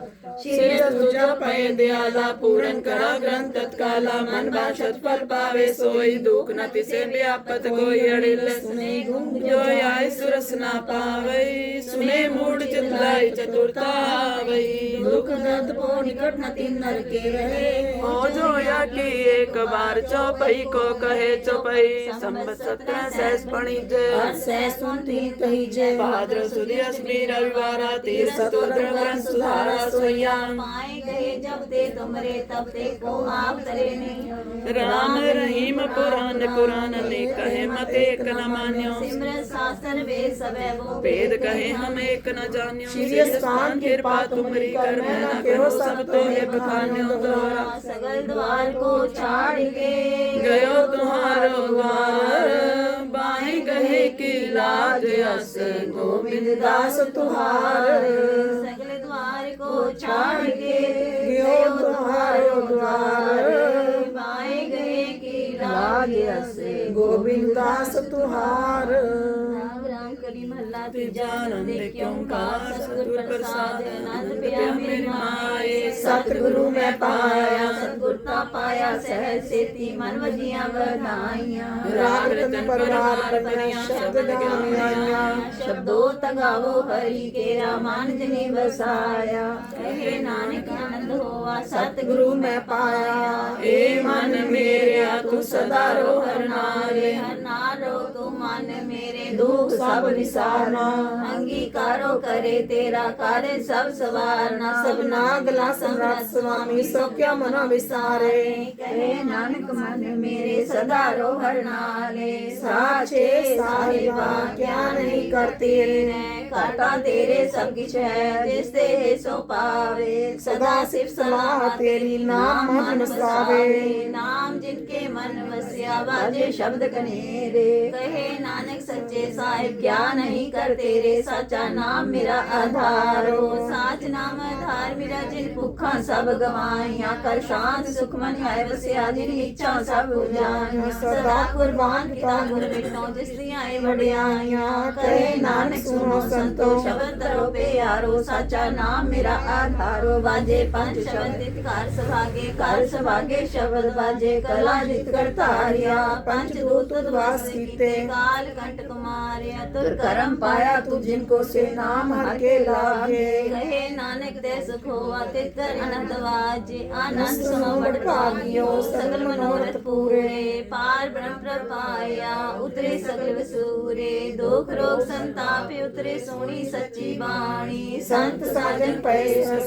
शील तुझा पय दयाला पूरन करा ग्रंथ तत्काला मन बाशत फल पावे सोई दुख न तिसे व्यापत कोई अड़िल सुने गुंग जो आय सुरस ना पावई सुने मूढ़ चितलाई चतुरता आवई दुख दर्द को निकट न तीन नर के रहे हो जो या की एक बार चौपई को कहे चौपई संबत 17 सहस पणिज सहस 29 कहीजे भाद्र सुदी अष्टमी रविवार तीर स्तोत्र ग्रंथ सुधारा सोया पाए गए जब ते तुमरे तब ते को आप करे नहीं राम रहीम पुराण ने कहे मत एक न मान्यो सिमरन शास्त्र वे सबे वो वेद कहे हम एक न जान्यो श्री स्थान कृपा तुमरी कर मैं न केहो सब तो ये बखान्यो द्वारा सगल द्वार को छाड़ के गयो तुम्हारो द्वार बाई गहे की लाज अस गोविंद दास तुहार सगल द्वार को छाड़ के गयो तुम्हारो द्वार पाए गए की लाज अस गोविंद दास तुहार राम राम करी महला तीजा आनंद क्यों का सतगुर प्रसाद आनंद पिया मेरी माए सतगुरु मैं पाया सतगुरता पाया सहज सेती मन वजिया बधाइया राग रतन परवार परनिया शब्द गानिया शब्दों तगावो हरि के रामान जने बसाया कहे नानक आनंद होवा सतगुरु मैं पाया ए मन मेरे तू सदा रो हर नारे हर नारो तू मन मेरे दुख सब विसारना अंगीकारो करे तेरा कार्य सब सवारना सब नागला सम्राट स्वामी सो क्या मनो विसारे कहे नानक मन मेरे सदा रो हर नाले साचे साहिबा क्या नहीं करते काटा तेरे सब किछ है जिसते सो पावे सदा सिर्फ सलाह तेरी नाम मन बसावे नाम जिनके मन वसिया बाजे शब्द कनेरे कहे नानक सच्चे साहिब क्या नहीं करते रे सच्चा नाम मेरा आधारो साच नाम आधार मेरा जिन भुखा सब गवाइया कर शांत सुख मन आए वसिया जिन इच्छा सब जानिया सदा कुर्बान पिता गुर बिनो जिस दियाए बढ़ियाइया कहे नानक सुनो संतो शब्द तरो पे यारो सच्चा नाम मेरा आधारो बाजे पंच शब्द तितकार सभागे कर सभागे शब्द बाजे कला जित करतारिया पंच दूत उद्वास कीते काल कंठ कुमारिया तुर करम पाया तू जिनको से नाम हर के लागे कहे नानक दे सुख होवा तित कर अनंत वाजे आनंद सुनो बड़ भागियो सगल मनोरथ पूरे पार ब्रह्म प्रपाया उतरे सगल वसूरे दुख रोग संताप उतरे सोनी सच्ची बाणी संत साजन पै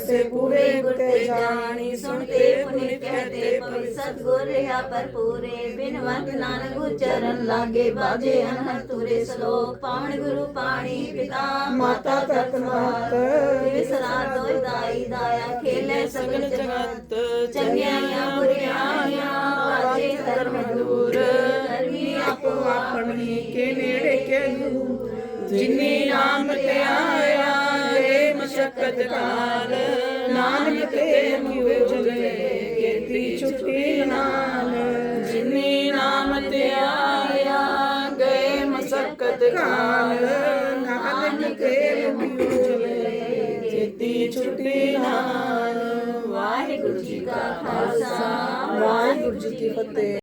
से पूरे गुर ते जानी सुनते पुनित कहते पवित्र सतगुर रहा पर पूरे बिनवंत नानक गुर चरण लागे बाजे अनहद तुरे श्लोक पावन गुरु पाणी पिता माता तक मात विसरा तो दाई दाया खेले सगल जगत चंगियां बुरियां बाजे धर्म दूर धर्मी आपो अपनी के नेड़े के जिन्नी नाम ते आया रे मशक्कत काल नानक ते मुए जले कीर्ति छुट्टी नाल जिन्नी नाम ते आया गए मशक्कत काल नानक ते मुए जले कीर्ति छुट्टी नाल वाहिगुरु जी का खालसा वाहिगुरु जी की फतेह।